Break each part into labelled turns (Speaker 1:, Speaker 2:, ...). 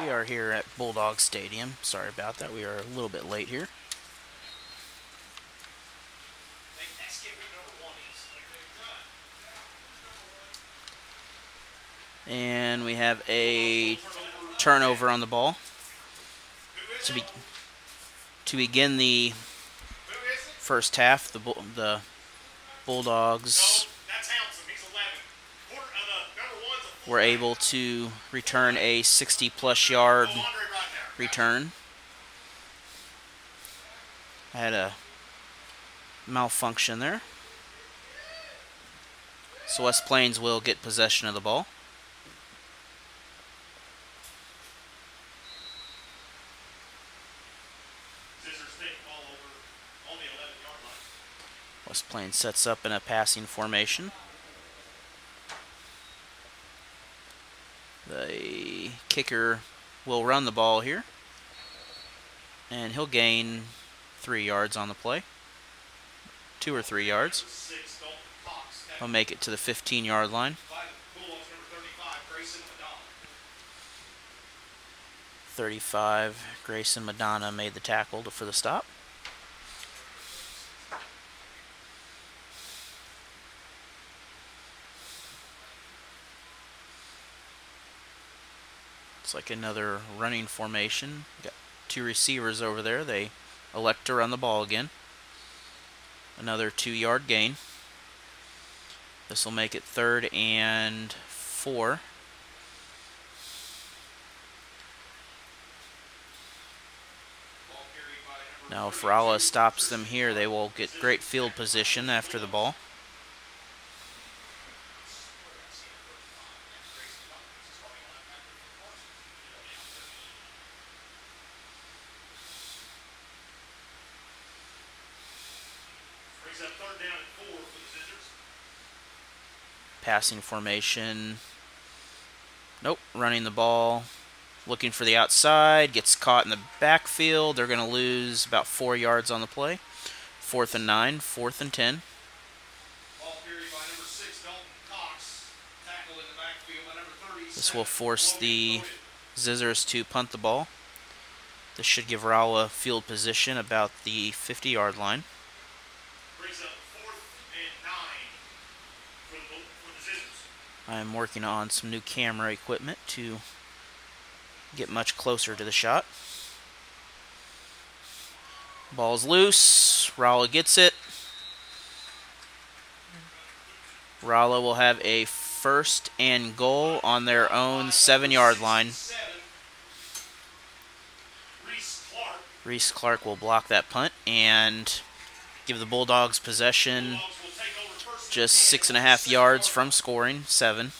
Speaker 1: We are here at Bulldog Stadium. Sorry about that. We are a little bit late here. And we have a turnover on the ball. To begin the first half, the Bulldogs were able to return a 60-plus yard return. I had a malfunction there. So West Plains will get possession of the ball. West Plains sets up in a passing formation. The kicker will run the ball here, and he'll gain 3 yards on the play. 2 or 3 yards. He'll make it to the 15-yard line. 35, Grayson Madonna made the tackle for the stop. It's like another running formation. Got 2 receivers over there. They elect to run the ball again. Another 2-yard gain. This will make it 3rd and 4. Now if Rolla stops them here, they will get great field position after the ball. Passing formation. Nope, running the ball. Looking for the outside. Gets caught in the backfield. They're going to lose about 4 yards on the play. 4th and 9, 4th and 10. This will force the Zizzers to punt the ball. This should give Rolla field position about the 50-yard line. I am working on some new camera equipment to get much closer to the shot. Ball's loose. Rolla gets it. Rolla will have a 1st and goal on their own 7-yard line. Reese Clark will block that punt and give the Bulldogs possession. Just 6.5 yards from scoring, 7.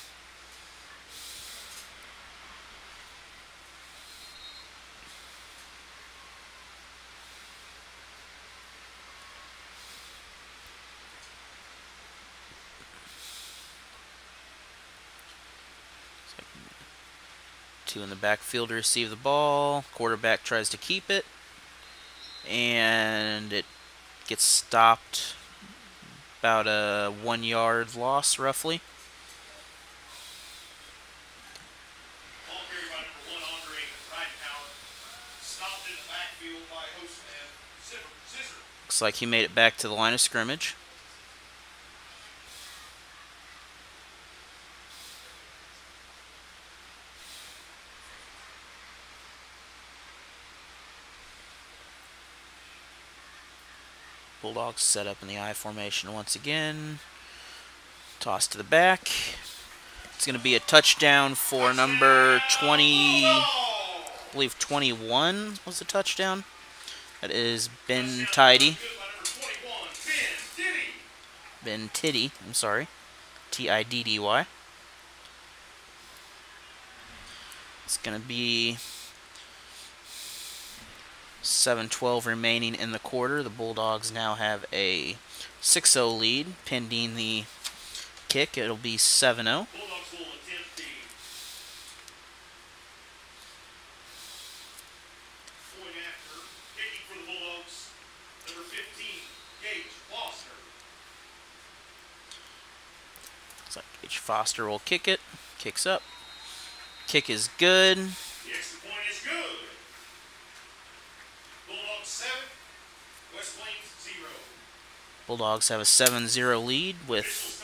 Speaker 1: Two in the backfield to receive the ball. Quarterback tries to keep it, and it gets stopped. About a 1-yard loss, roughly. Looks like he made it back to the line of scrimmage. Bulldogs set up in the I formation once again. Toss to the back. It's going to be a touchdown for number 20, I believe 21 was the touchdown. That is Ben Tiddy. Ben Tiddy, I'm sorry. Tiddy. It's going to be 7:12 remaining in the quarter. The Bulldogs now have a 6-0 lead pending the kick. It'll be 7-0. Looks like Gage Foster will kick it. Kicks up. Kick is good. Bulldogs have a 7-0 lead with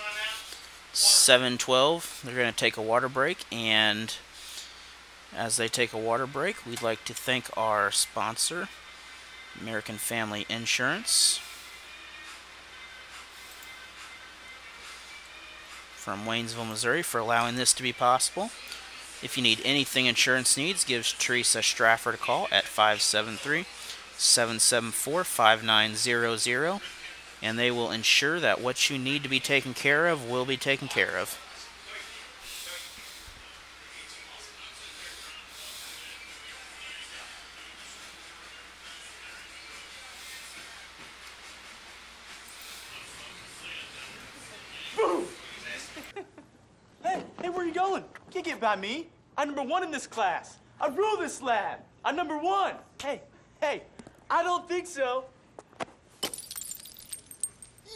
Speaker 1: 7:12. They're going to take a water break, and as they take a water break, we'd like to thank our sponsor, American Family Insurance, from Waynesville, Missouri, for allowing this to be possible. If you need anything insurance needs, give Teresa Strafford a call at 573-774-5900, and they will ensure that what you need to be taken care of will be taken care of.
Speaker 2: Hey, where are you going? Can't get by me. I'm number 1 in this class. I rule this lab. I'm number 1. Hey, I don't think so.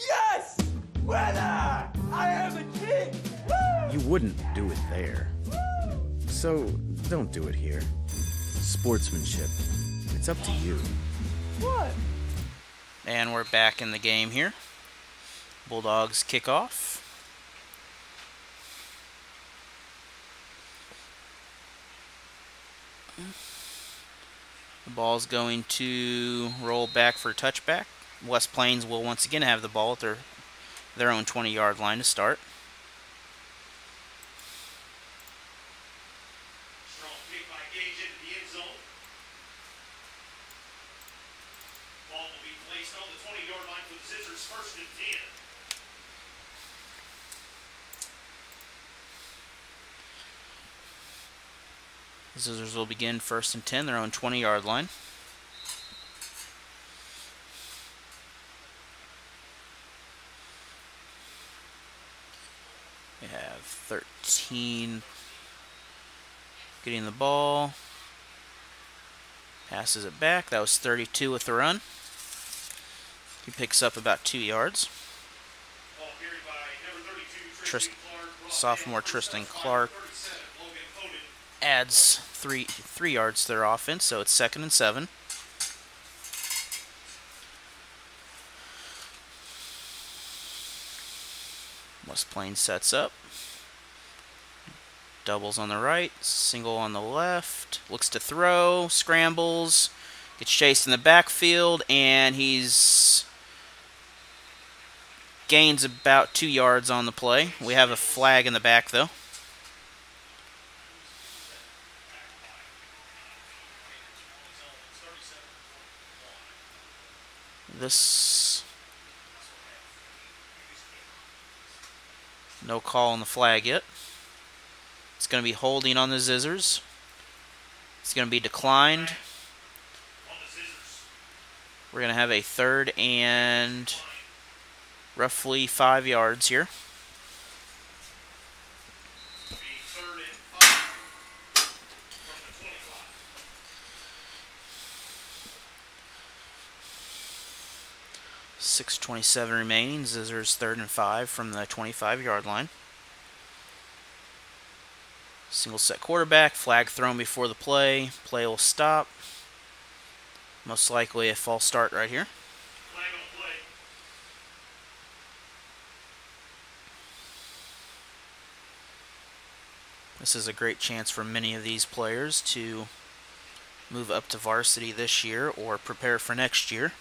Speaker 2: Yes! Winner! I am the king! Woo!
Speaker 3: You wouldn't do it there. So, don't do it here. Sportsmanship. It's up to you.
Speaker 2: What?
Speaker 1: And we're back in the game here. Bulldogs kick off. The ball's going to roll back for touchback. West Plains will once again have the ball at their own 20-yard line to start.
Speaker 4: Strong kick by Gage into the end zone. Ball will be placed on the 20-yard line for the Scissors, 1st and 10.
Speaker 1: The Scissors will begin 1st and 10, their own 20-yard line. We have 13 getting the ball. Passes it back. That was 32 with the run. He picks up about 2 yards.
Speaker 4: Ball carried by number 32,
Speaker 1: Sophomore Tristan Clark adds three yards to their offense, so it's 2nd and 7. West Plains sets up. Doubles on the right, single on the left. Looks to throw, scrambles, gets chased in the backfield, and he's gains about 2 yards on the play. We have a flag in the back, though. No call on the flag yet. It's going to be holding on the Scissors. It's going to be declined. We're going to have a 3rd and roughly 5 yards here.
Speaker 4: Third and 5 from the 25.
Speaker 1: 6:27 remaining. Scissors 3rd and 5 from the 25-yard line. Single set quarterback, flag thrown before the play. Play will stop. Most likely a false start right here.
Speaker 4: Flag on play.
Speaker 1: This is a great chance for many of these players to move up to varsity this year or prepare for next year.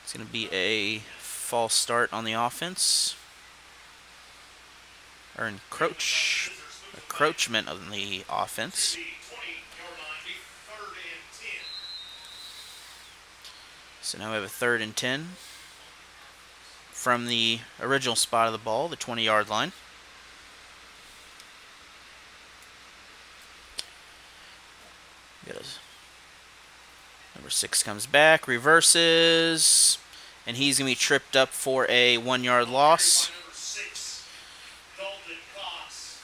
Speaker 1: It's going to be a false start on the offense. Or encroachment on the offense. So now we have a 3rd and 10 from the original spot of the ball, the 20-yard line. Number 6 comes back, reverses, and he's going to be tripped up for a 1-yard loss.
Speaker 4: Number 6, Dalton Cox.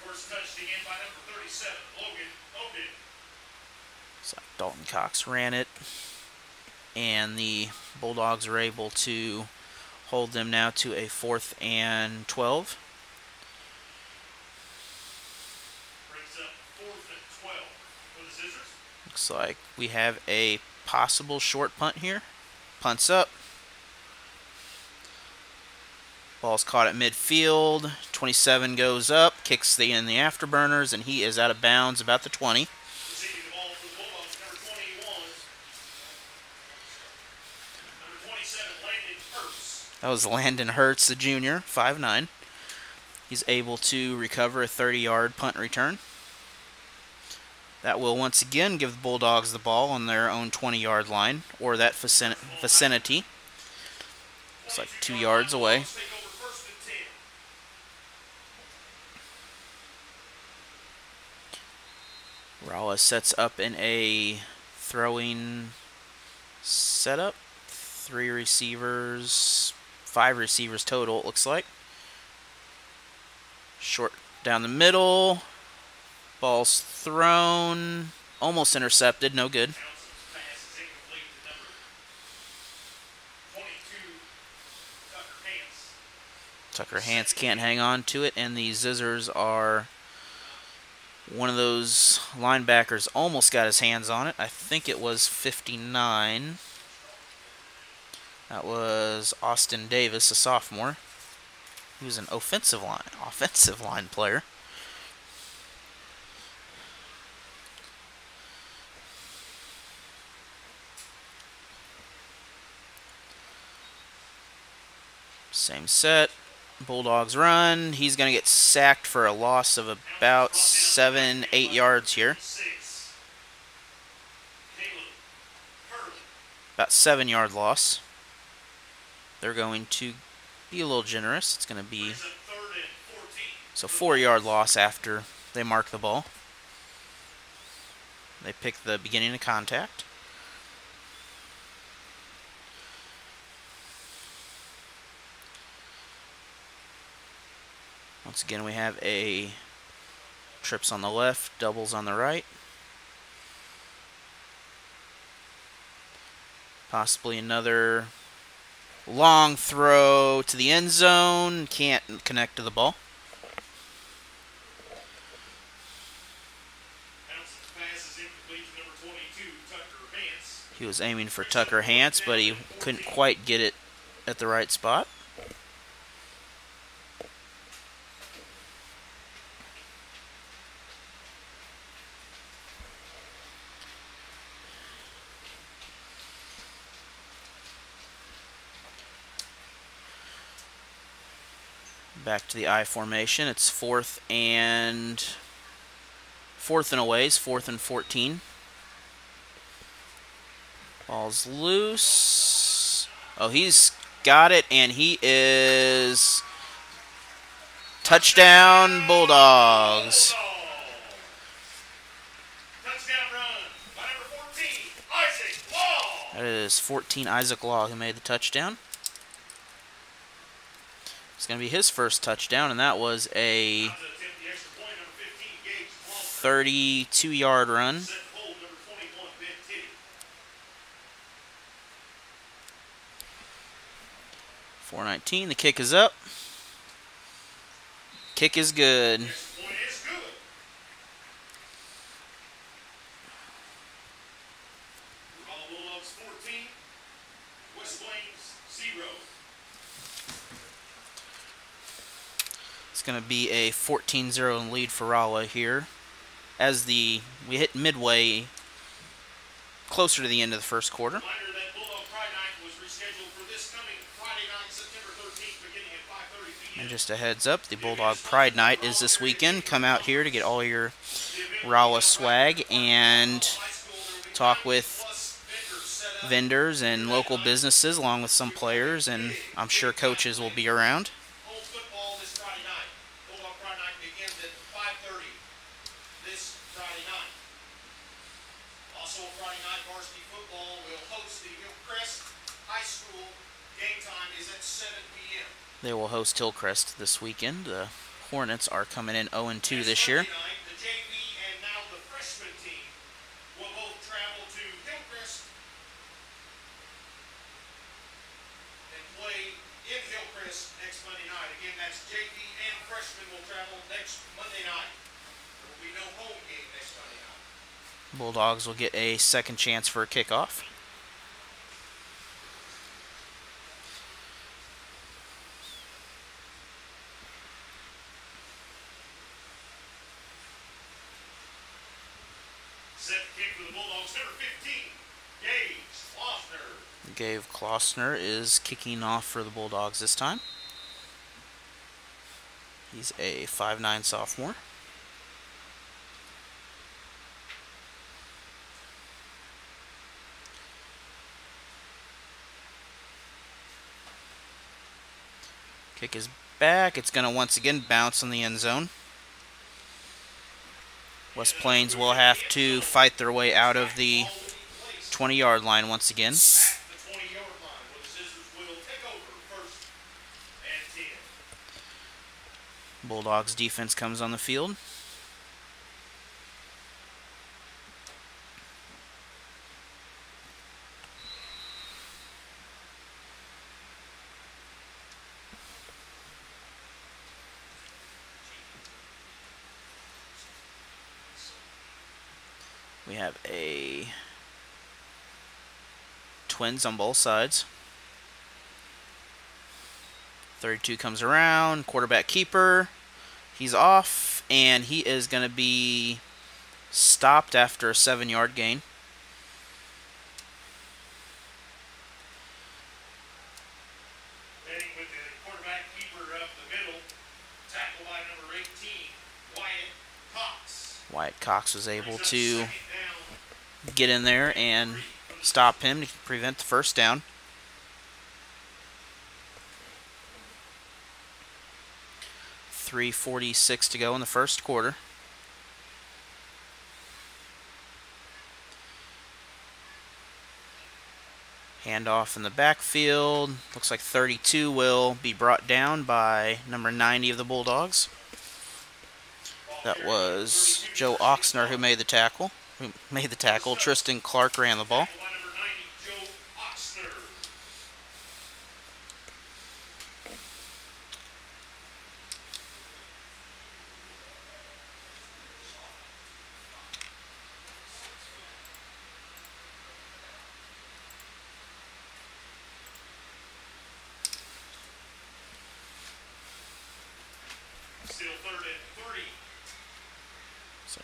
Speaker 4: First touched again by number 37, Logan Oden.
Speaker 1: So Dalton Cox ran it, and the Bulldogs are able to hold them now to a 4th and 12.
Speaker 4: Brings up 4th and 12 for the Scissors.
Speaker 1: Looks like we have a possible short punt here. Punts up. Ball's caught at midfield. 27 goes up, kicks in the afterburners, and he is out of bounds about the 20.
Speaker 4: Receiving the ball for the Bulldogs, number 21. Number 27, Landon Hurts.
Speaker 1: That was Landon Hurts, the junior, 5'9". He's able to recover a 30-yard punt return. That will once again give the Bulldogs the ball on their own 20-yard line, or that vicinity. It's like 2 yards away. Rolla sets up in a throwing setup. 3 receivers, 5 receivers total, it looks like. Short down the middle. Ball's thrown. Almost intercepted, no good. Tucker Hance can't hang on to it, and the Zizzers are... One of those linebackers almost got his hands on it. I think it was 59. That was Austin Davis, a sophomore. He was an offensive line player. Same set. Bulldogs run. He's going to get sacked for a loss of about 7-8 yards here. About 7-yard loss. They're going to be a little generous. It's going to be so 4-yard loss after they mark the ball. They pick the beginning of contact. Once again, we have a trips on the left, doubles on the right. Possibly another long throw to the end zone. Can't connect to the ball. He was aiming for Tucker Hance, but he couldn't quite get it at the right spot. Back to the I formation. It's fourth and a ways, 4th and 14. Ball's loose. Oh, he's got it, and he is touchdown Bulldogs.
Speaker 4: Touchdown run by number 14, Isaac Law.
Speaker 1: That is 14 Isaac Law who made the touchdown. It's going to be his first touchdown, and that was a 32-yard run. 4:19. The kick is up. Kick is good.
Speaker 4: Rolla Bulldogs 14, West Plains 0.
Speaker 1: It's going to be a 14-0 lead for Rolla here. As we hit midway, closer to the end of the first quarter.
Speaker 4: Reminder that Bulldog Pride Night was rescheduled for this coming Friday night, September 13th, beginning at 5:30 p.m.
Speaker 1: And just a heads up, the Bulldog Pride Night is this weekend. Come out here to get all your Rolla swag and talk with vendors and local businesses along with some players, and I'm sure coaches will be around.
Speaker 4: Home football this Friday night. Bulldog Pride Night begins at 5:30 this Friday night. Also Friday night, varsity football will host the Hillcrest High School. Game time is at 7 p.m.
Speaker 1: They will host Hillcrest this weekend. The Hornets are coming in 0-2 this year.
Speaker 4: Sunday night, the JV and now the freshman team will both travel to Hillcrest and play in Hillcrest next Monday night. Again, that's JV and freshmen will travel next Monday night. There will be no home game next Monday night.
Speaker 1: Bulldogs will get a second chance for a kickoff.
Speaker 4: Set kick for the Bulldogs, number 15,
Speaker 1: Gabe Klossner is kicking off for the Bulldogs this time. He's a 5'9" sophomore. Kick is back. It's going to once again bounce in the end zone. West Plains will have to fight their way out of the 20-yard line once again. Bulldogs defense comes on the field. We have a twins on both sides. 32 comes around, quarterback keeper. He's off, and he is going to be stopped after a 7-yard gain.
Speaker 4: Heading with the quarterback keeper up the middle, tackled by number 18, Wyatt Cox.
Speaker 1: Wyatt Cox was able to get in there and stop him to prevent the first down. .346 to go in the first quarter. Handoff in the backfield. Looks like 32 will be brought down by number 90 of the Bulldogs. That was Joe Oxner who made the tackle. Tristan Clark ran the ball.
Speaker 4: Still 3rd and 3.
Speaker 1: So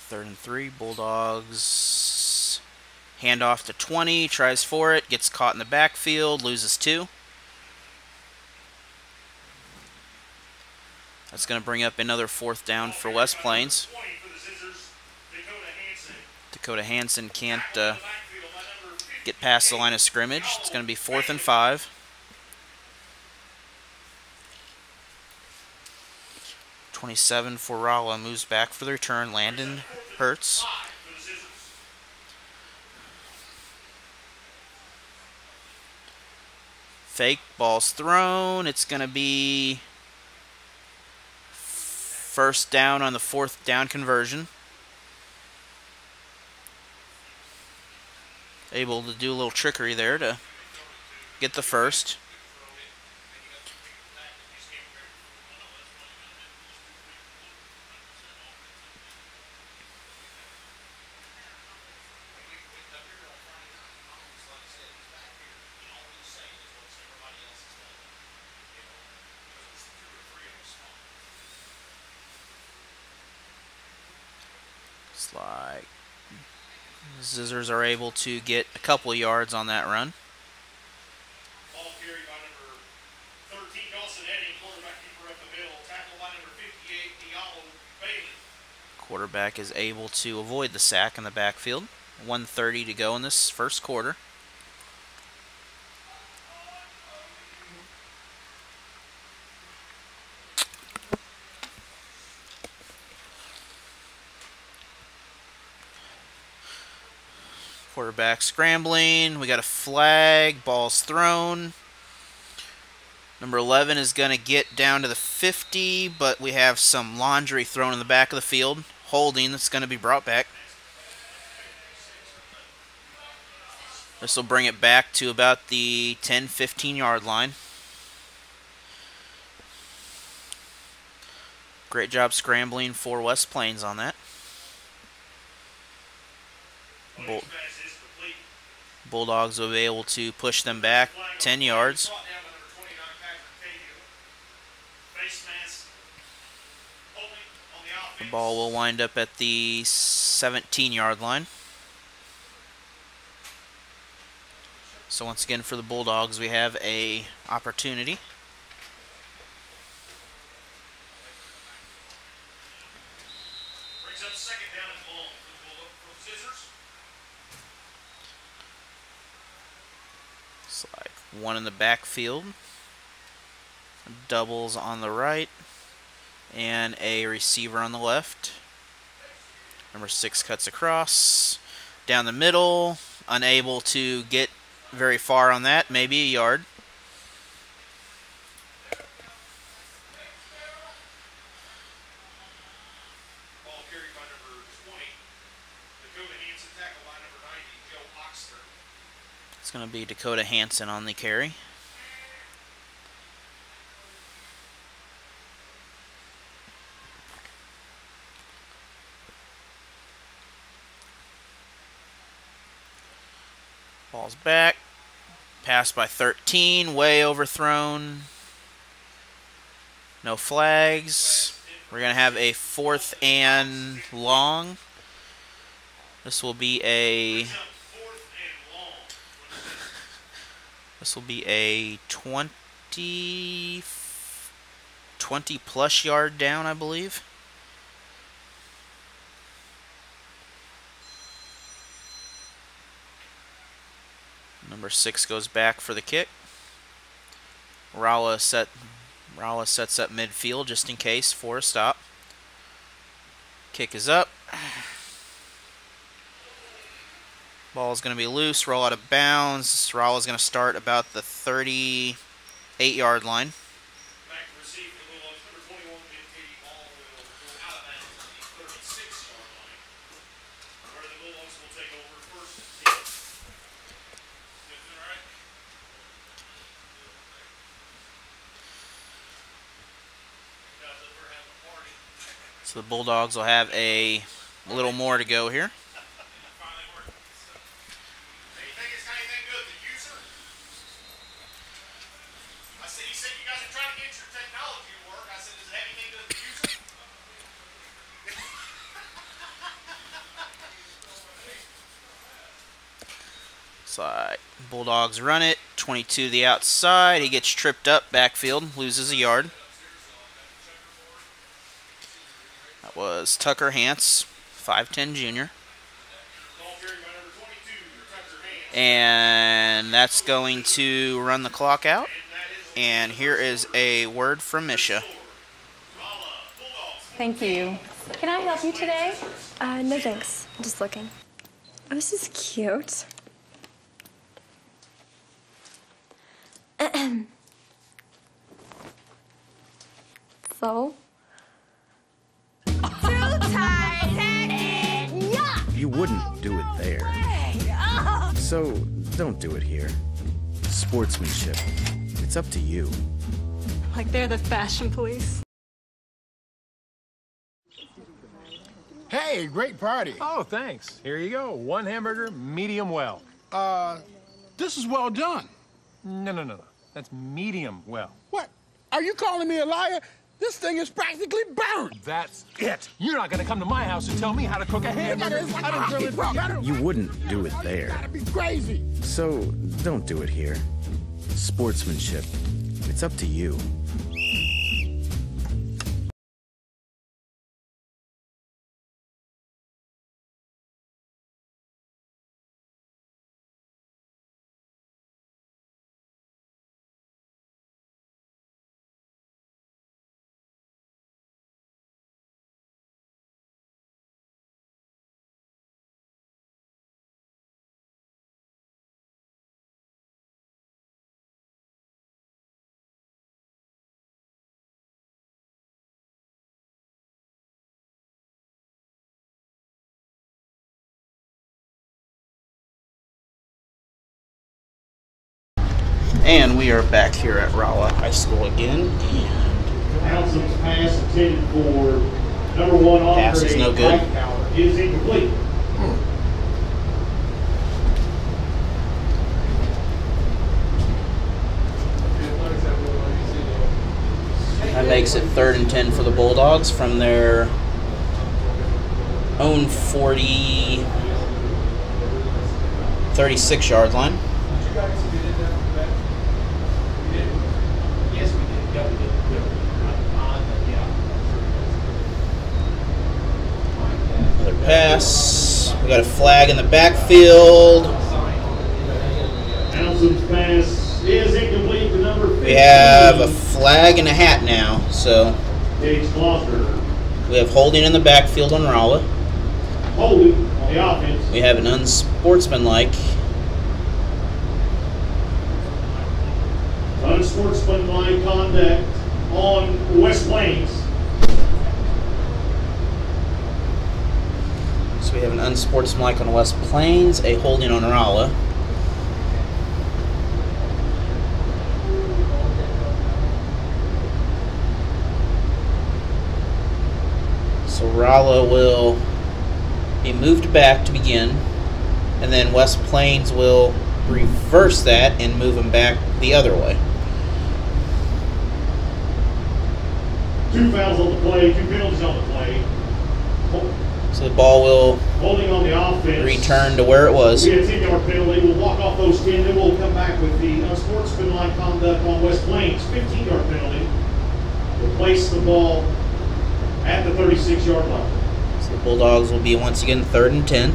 Speaker 1: 3rd and 3. Bulldogs handoff to 20. Tries for it. Gets caught in the backfield. Loses 2. That's going to bring up another 4th down for West Plains. Dakota Hansen can't get past the line of scrimmage. It's going to be 4th and 5. 27 for Rolla, moves back for the return. Landon Hertz. Fake, ball's thrown. It's going to be first down on the 4th down conversion. Able to do a little trickery there to get the first. Looks like Scissors are able to get a couple yards on that run.
Speaker 4: Ball carried by number 13, Dawson Edding, quarterback keeper up the middle, tackled by number 58, Diallo Bailey.
Speaker 1: Quarterback is able to avoid the sack in the backfield. 1:30 to go in this first quarter. Quarterback scrambling. We got a flag. Ball's thrown. Number 11 is going to get down to the 50, but we have some laundry thrown in the back of the field. Holding that's going to be brought back. This will bring it back to about the 10-15 yard line. Great job scrambling for West Plains on that. Bull Bulldogs will be able to push them back 10 yards. The ball will wind up at the 17-yard line. So once again for the Bulldogs, we have a opportunity.
Speaker 4: Brings up second down and long from Scissors.
Speaker 1: It's like one in the backfield, doubles on the right, and a receiver on the left. Number 6 cuts across, down the middle, unable to get very far on that, maybe a yard.
Speaker 4: Ball carried by number 20. Dakota Hansen, tackled by number 90, Joe Oxter.
Speaker 1: It's going to be Dakota Hansen on the carry. Ball's back. Pass by 13, way overthrown. No flags. We're going to have a 4th and long. This will be a 20 plus yard down, I believe. Number 6 goes back for the kick. Rolla sets up midfield just in case for a stop. Kick is up. Ball is going to be loose, roll out of bounds. Rolla is going to start about the 38-yard line.
Speaker 4: Back to receive the Bulldogs. Number 21, Katie Ball will go out of bounds at the 36-yard line, where the Bulldogs will take over first and 10. All right. Guys, we're having a party.
Speaker 1: So the Bulldogs will have a little more to go here.
Speaker 4: Finally working. Hey, you think it's got anything good with the user? I said, he said you guys are trying to get your technology to work. I said, does it have anything to do with the user?
Speaker 1: So Bulldogs run it. 22 to the outside. He gets tripped up. Backfield. Loses a yard. That was Tucker Hance, 5'10 junior.
Speaker 4: Ball carried by number 22, Tucker Hands.
Speaker 1: And that's going to run the clock out. And here is a word from Misha.
Speaker 5: Thank you. Can I help you today?
Speaker 6: No thanks. I'm just looking. Oh, this is cute. So?
Speaker 3: You wouldn't do it there. So don't do it here. Sportsmanship. It's up to you.
Speaker 5: Like they're the fashion police.
Speaker 7: Hey, great party.
Speaker 8: Oh, thanks. Here you go. 1 hamburger, medium well.
Speaker 7: This is well done.
Speaker 8: No. That's medium well.
Speaker 7: What? Are you calling me a liar? This thing is practically burned.
Speaker 8: That's it. You're not gonna come to my house and tell me how to cook a hamburger.
Speaker 3: You wouldn't do it there.
Speaker 7: Gotta be crazy.
Speaker 3: So don't do it here. Sportsmanship. It's up to you.
Speaker 1: And we are back here at Rolla High School again.
Speaker 4: Housem's pass intended for number 1 Andre.
Speaker 1: Pass is no good.
Speaker 4: Hightower is incomplete.
Speaker 1: makes it 3rd and 10 for the Bulldogs from their own 36-yard line.
Speaker 4: Yes, we did. Yeah, we did.
Speaker 1: Another pass. We got a flag in the backfield.
Speaker 4: Townsend's pass is incomplete to number 15.
Speaker 1: We have a flag and a hat now, so
Speaker 4: It's Gloucester.
Speaker 1: we have holding in the backfield on Rolla.
Speaker 4: Holding on the offense.
Speaker 1: We have an unsportsmanlike.
Speaker 4: Unsportsmanlike conduct on West Plains.
Speaker 1: So we have an unsportsmanlike on West Plains, a holding on Rolla. So Rolla will be moved back to begin, and then West Plains will reverse that and move them back the other way.
Speaker 4: 2 fouls on the play, 2 penalties on the play.
Speaker 1: So the ball will
Speaker 4: Holding on the offense.
Speaker 1: return to where it was.
Speaker 4: We had a 10-yard penalty. We'll walk off those 10, then we'll come back with the unsportsmanlike conduct on West Plains. 15-yard penalty. We'll place the ball at the 36-yard line.
Speaker 1: So the Bulldogs will be once again 3rd and 10.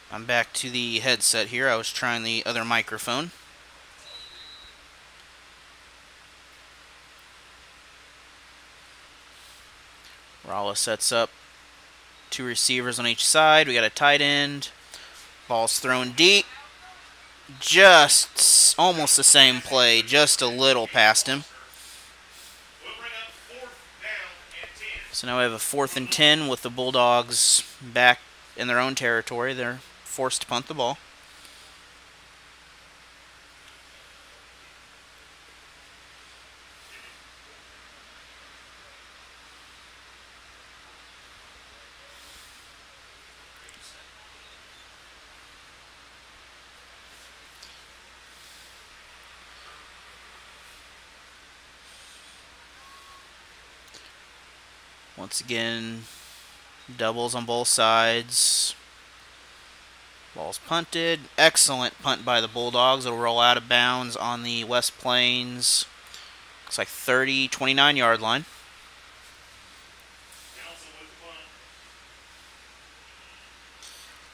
Speaker 1: I'm back to the headset here. I was trying the other microphone. Rolla sets up 2 receivers on each side. We got a tight end. Ball's thrown deep. Just almost the same play, just a little past him. So now we have a 4th and 10 with the Bulldogs back in their own territory. They're forced to punt the ball. Once again, doubles on both sides. Ball's punted. Excellent punt by the Bulldogs. It'll roll out of bounds on the West Plains. Looks like 29-yard line.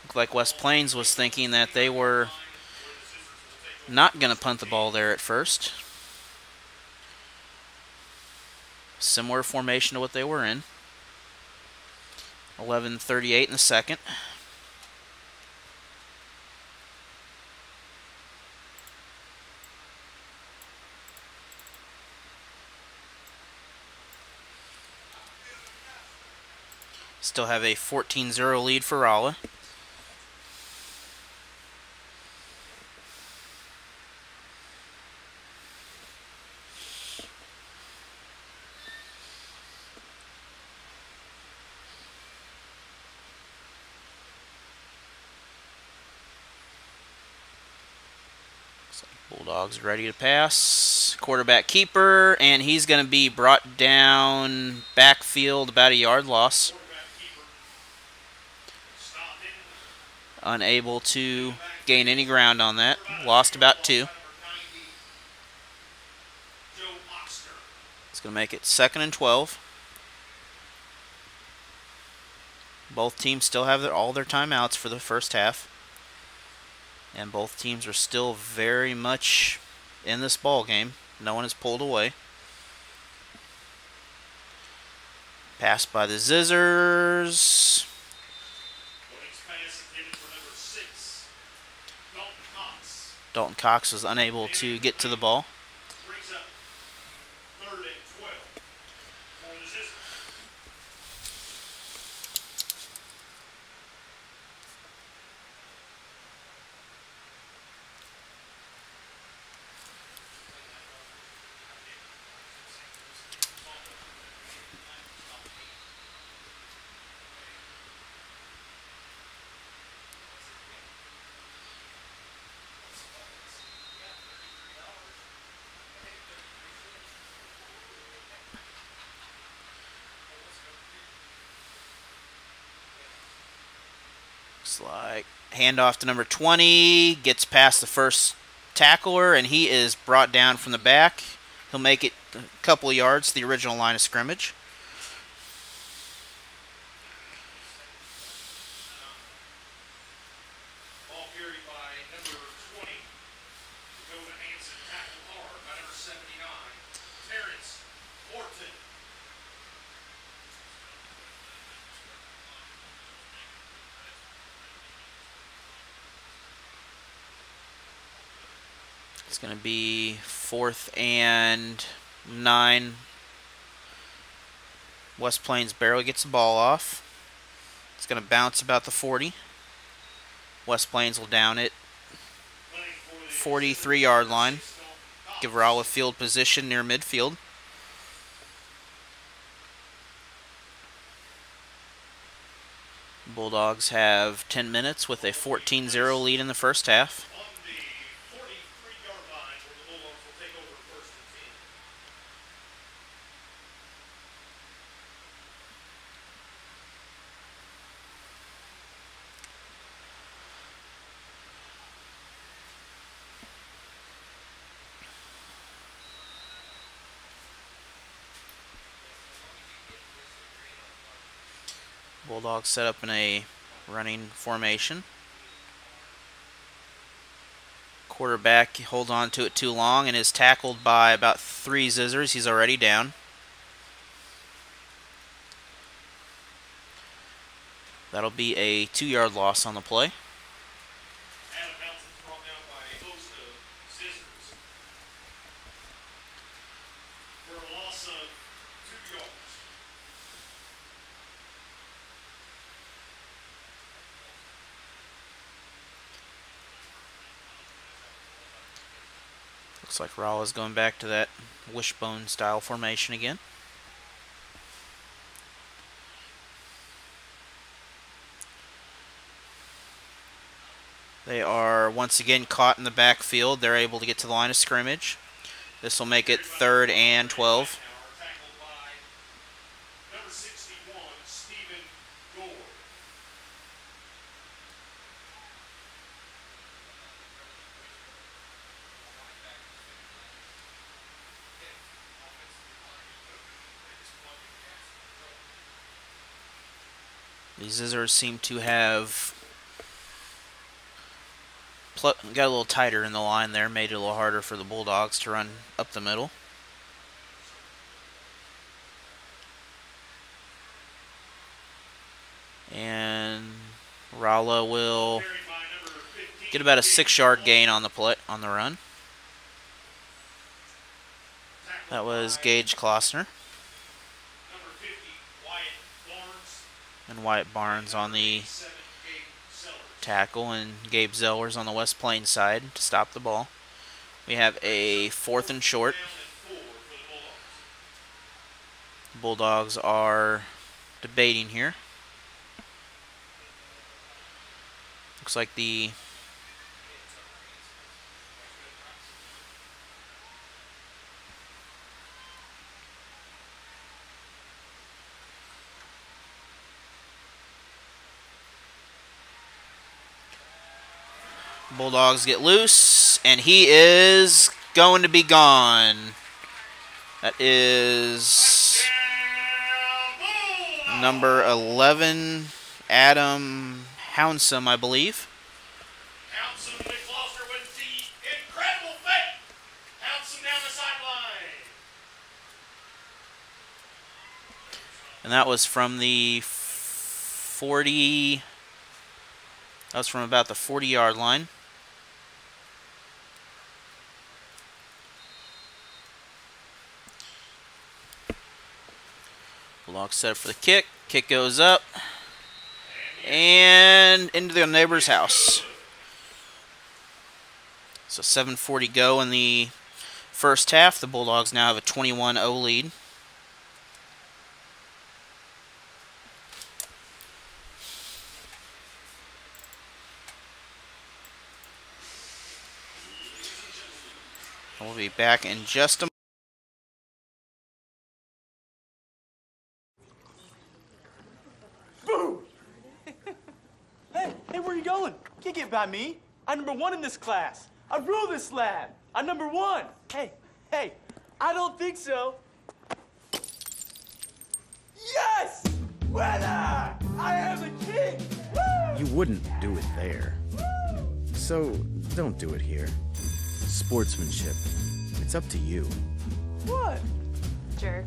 Speaker 1: Looks like West Plains was thinking that they were not going to punt the ball there at first. Similar formation to what they were in. 11:38 in the second. Still have a 14-0 lead for Rolla. Bulldogs ready to pass. Quarterback keeper, and he's going to be brought down backfield, about a yard loss. Unable to gain any ground on that. Lost about 2. It's going to make it 2nd and 12. Both teams still have all their timeouts for the first half. And both teams are still very much in this ball game. No one has pulled away. Pass by the Zizzers. Dalton Cox was unable to get to the ball. Looks like handoff to number 20, gets past the first tackler, and he is brought down from the back. He'll make it a couple of yards to the original line of scrimmage.
Speaker 4: Ball carried by number 20. Dakota Hansen tackled hard by number 79, Terrence Orton.
Speaker 1: It's going to be 4th and 9. West Plains barely gets the ball off. It's going to bounce about the 40. West Plains will down it 43-yard line. Give Rolla field position near midfield. Bulldogs have 10 minutes with a 14-0 lead in the first half.
Speaker 4: On the 43-yard line where the Bulldogs will take over 1st and 10.
Speaker 1: Bulldogs set up in a running formation. Quarterback holds on to it too long and is tackled by about 3 Zizzers. He's already down. That'll be a 2-yard loss on the play.
Speaker 4: Adam Nelson's brought down by a host of scissors for a loss of 2 yards.
Speaker 1: Looks like Rolla's going back to that wishbone style formation again. They are once again caught in the backfield. They're able to get to the line of scrimmage. This will make it 3rd and 12.
Speaker 4: Tackled by number 61, Stephen Gore.
Speaker 1: These Zizzers seem to have got a little tighter in the line there, made it a little harder for the Bulldogs to run up the middle. And Rolla will get about a 6-yard gain on the play on the run. That was Gage Klossner.
Speaker 4: Number 50, Wyatt Barnes.
Speaker 1: And Wyatt Barnes on the
Speaker 4: 7, Gabe Sellers.
Speaker 1: tackle, and Gabe Zellers on the West Plains side to stop the ball. We have a 4th and short.
Speaker 4: Down and 4 for the Bulldogs.
Speaker 1: Bulldogs are debating here. Looks like the Bulldogs get loose, and he is going to be gone. That is number 11, Adam Hounsome, I believe.
Speaker 4: Hounsome with Klossner with the incredible fake. Hounsome down the sideline.
Speaker 1: And that was from the 40. That was from about the 40-yard line. Bulldogs set up for the kick. Kick goes up and into their neighbor's house. So 7:40 go in the first half. The Bulldogs now have a 21-0 lead. We'll be back in just a moment.
Speaker 2: Hey, we're by me. I'm number one in this class. I rule this lab. I'm number one. Hey, I don't think so. Yes! Winner! I am the king! Woo!
Speaker 3: You wouldn't do it there. So, don't do it here. Sportsmanship. It's up to you.
Speaker 2: What?
Speaker 5: Jerk.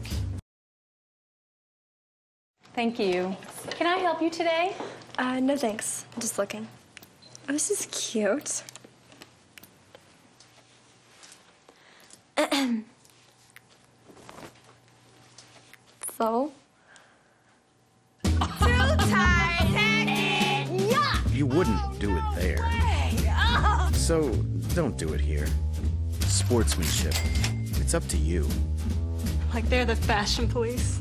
Speaker 5: Thank you. Can I help you today?
Speaker 6: No thanks. I'm just looking. Oh, this is cute. So?
Speaker 3: You wouldn't do it there. So, don't do it here. Sportsmanship. It's up to you.
Speaker 5: Like they're the fashion police.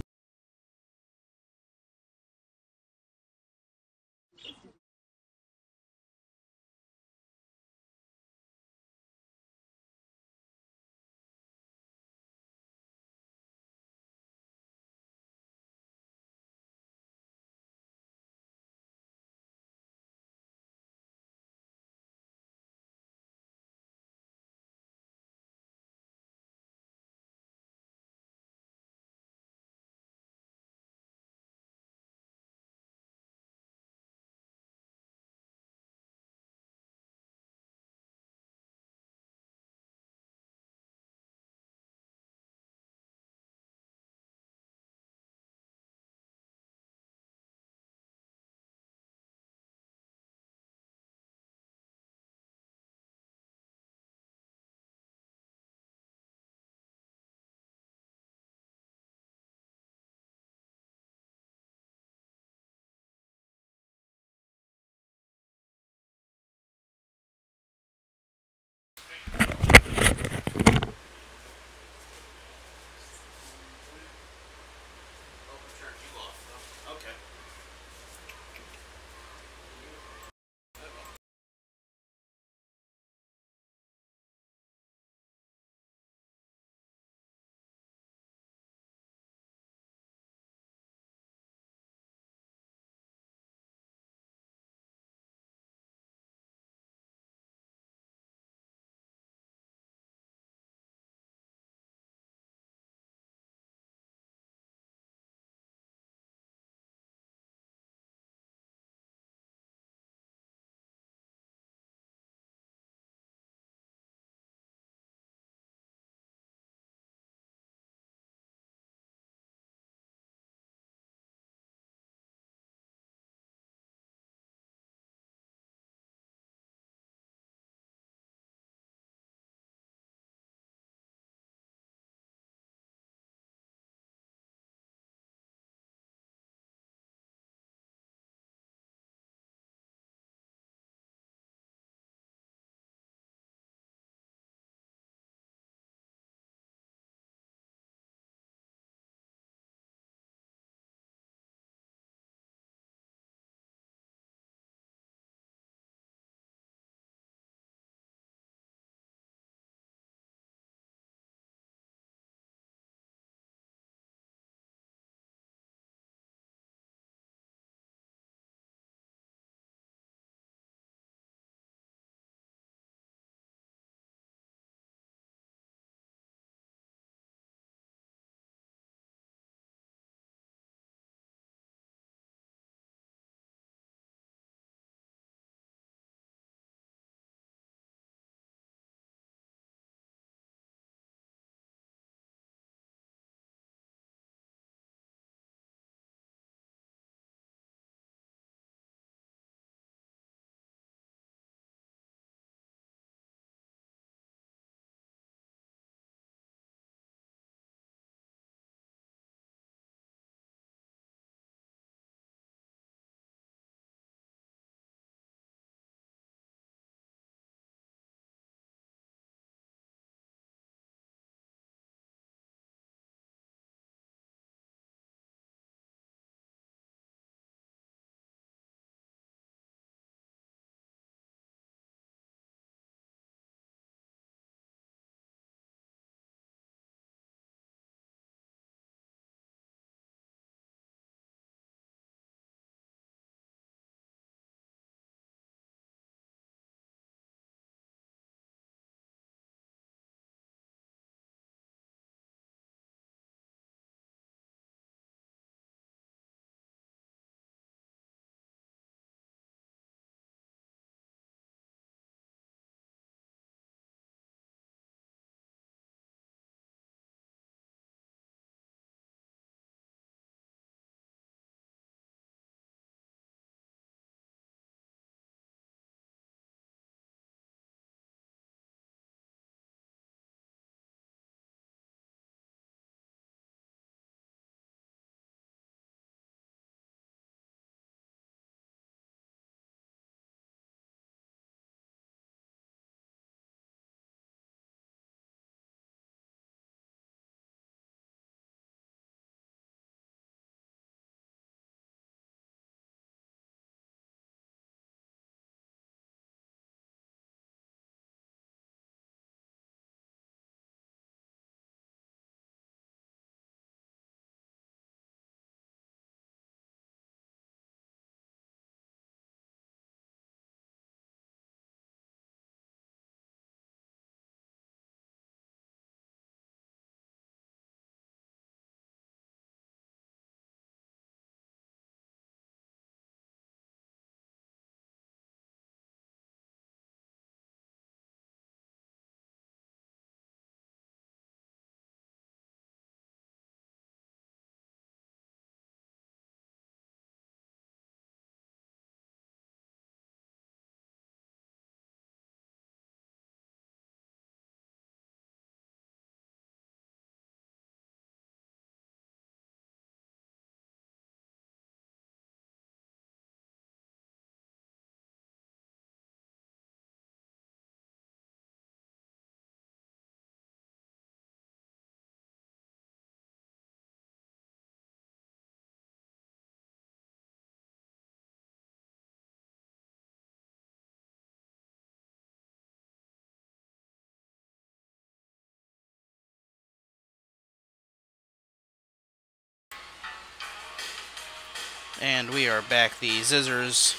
Speaker 1: And we are back. The Scissors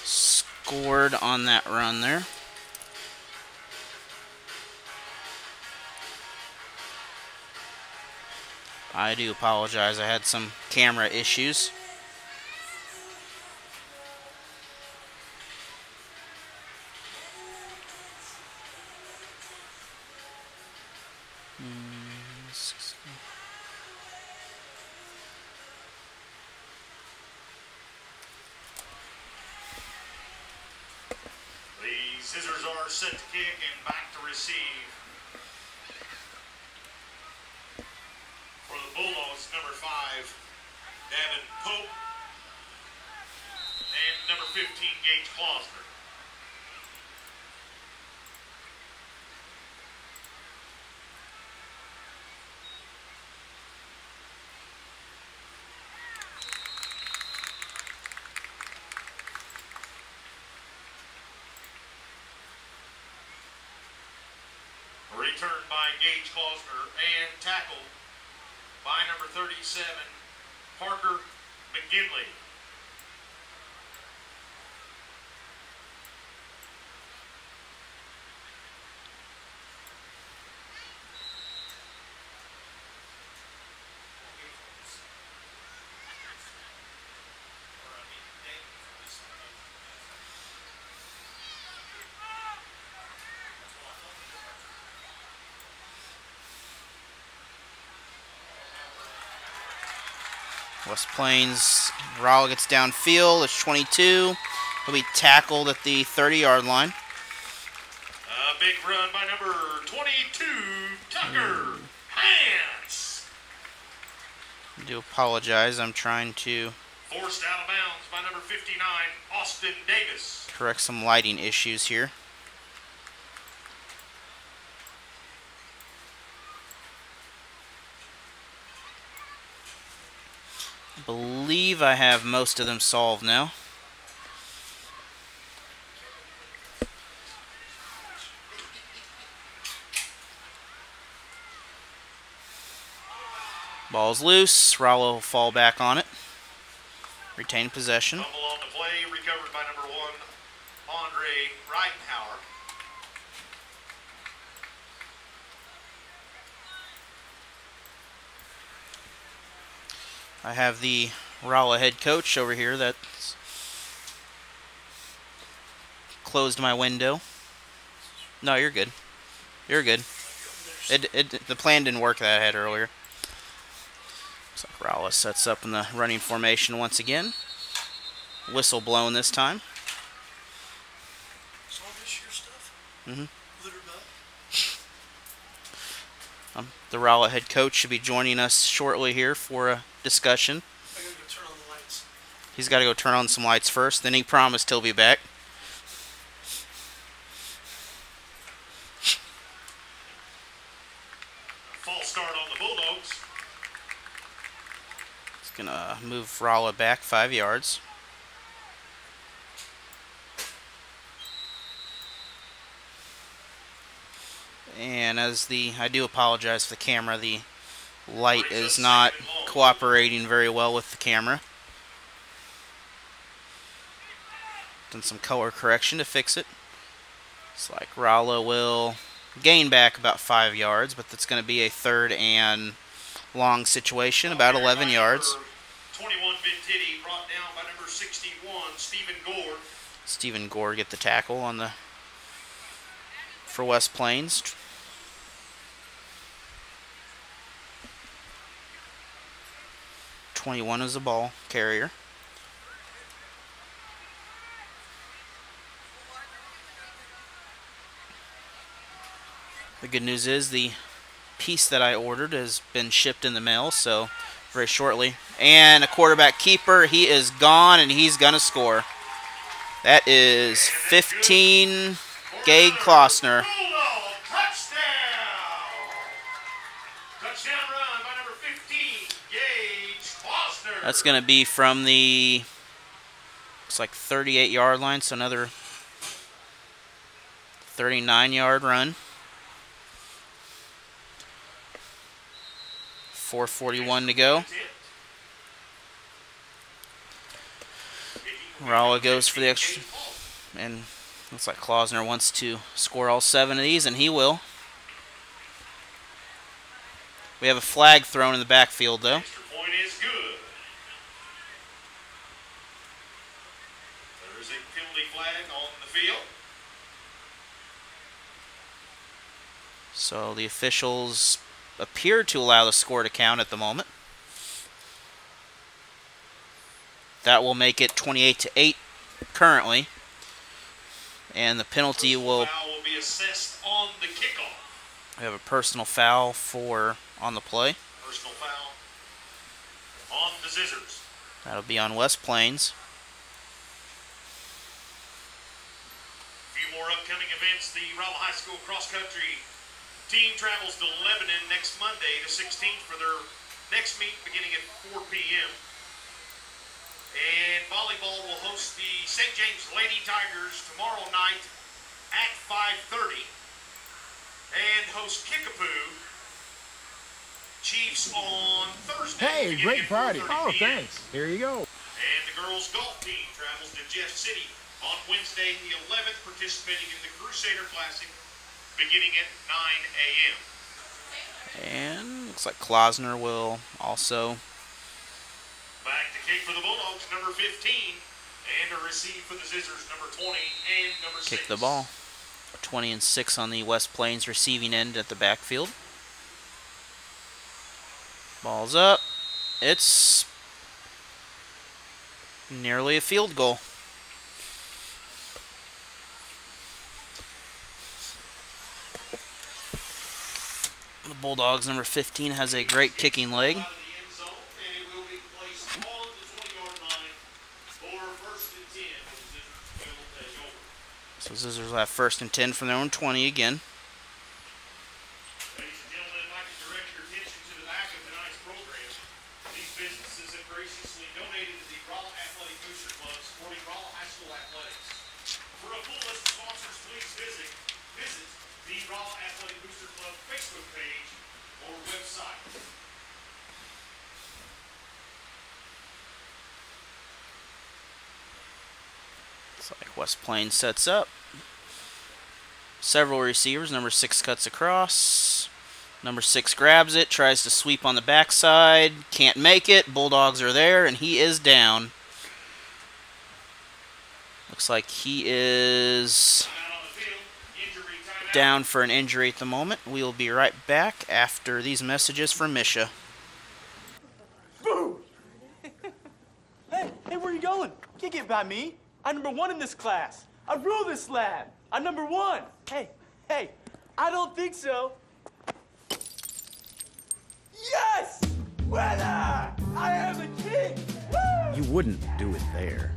Speaker 1: scored on that run there. I do apologize. I had some camera issues.
Speaker 4: The Scissors are set to kick and back to receive. For the Bulldogs, number 5, Davin Pope. And number 15, Gage Klosner. Returned by Gage Klosner and tackled by number 37, Parker McGinley.
Speaker 1: West Plains, Rolla gets downfield. It's 22. He'll be tackled at the 30-yard line.
Speaker 4: A big run by number 22, Tucker Hance.
Speaker 1: I do apologize. I'm trying to
Speaker 4: Forced out of bounds by number 59, Austin Davis.
Speaker 1: correct some lighting issues here. I believe I have most of them solved now. Ball's loose. Rolla will fall back on it. Retain possession.
Speaker 4: Fumble on the play, recovered by number 1, Andre Reitenhauer.
Speaker 1: I have the Rolla head coach over here that's closed my window. No, you're good. You're good. The plan didn't work that I had earlier. Looks like Rolla sets up in the running formation once again. Whistle blown this time. Mm-hmm. The Rolla head coach should be joining us shortly here for a discussion.
Speaker 9: I gotta go turn on the lights.
Speaker 1: He's got to go turn on some lights first. Then he promised he'll be back.
Speaker 4: False start on the Bulldogs.
Speaker 1: He's going to move Rolla back 5 yards. And I do apologize for the camera, the light is not cooperating very well with the camera. Done some color correction to fix it. It's like Rolla will gain back about 5 yards, but that's going to be a 3rd and long situation, about 11 yards.
Speaker 4: 21 Bentity brought down by number 61, Stephen Gore.
Speaker 1: Stephen Gore get the tackle on the for West Plains. .21 is the ball carrier. The good news is the piece that I ordered has been shipped in the mail, so very shortly. And a quarterback keeper, he is gone, and he's going to score. That is 15, Gage Klosner.
Speaker 4: Touchdown run by number 15, Gage Klosner.
Speaker 1: That's going to be from the, looks like 38-yard line, so another 39-yard run. 4:41 to go. Rolla goes for the extra, and looks like Klausner wants to score all 7 of these, and he will. We have a flag thrown in the backfield, though.
Speaker 4: Extra point is good. There is a penalty flag on the field.
Speaker 1: So the officials appear to allow the score to count at the moment. That will make it 28-8 currently. And the penalty will
Speaker 4: be assessed on the kickoff.
Speaker 1: We have a personal foul on the play.
Speaker 4: Personal foul on the Scissors.
Speaker 1: That'll be on West Plains.
Speaker 4: A few more upcoming events. The Rolla High School cross country team travels to Lebanon next Monday, the 16th, for their next meet beginning at 4 p.m. And volleyball will host the St. James Lady Tigers tomorrow night at 5:30. And host Kickapoo Chiefs on Thursday.
Speaker 7: Hey, great party. Oh, thanks. Here you go.
Speaker 4: And the girls golf team travels to Jeff City on Wednesday the 11th, participating in the Crusader Classic beginning at 9 a.m.
Speaker 1: And looks like Klausner will also
Speaker 4: back to kick for the Bulldogs, number 15, and a receive for the Scissors, number 20 and number 6.
Speaker 1: kick the ball. 20 and 6 on the West Plains receiving end at the backfield. Ball's up. It's nearly a field goal. The Bulldogs, number 15, has a great kicking leg. So Scissors will have 1st and 10 from their own 20 again.
Speaker 4: Ladies and gentlemen, I'd like to direct your attention to the back of tonight's program. These businesses have graciously donated to the Rolla Athletic Booster Club, supporting Rolla High School athletics. For a full list of sponsors, please visit the Rolla Athletic Booster Club Facebook page or website.
Speaker 1: Looks like West Plains sets up. Several receivers. Number 6 cuts across. Number 6 grabs it, tries to sweep on the backside. Can't make it. Bulldogs are there, and he is down. Looks like he is down for an injury at the moment. We will be right back after these messages from Misha.
Speaker 2: Boo! Hey, where you going? Can't get by me. I'm number 1 in this class. I rule this lab. I'm number 1. Hey, I don't think so. Yes! Winner! I am the king! Woo!
Speaker 3: You wouldn't do it there.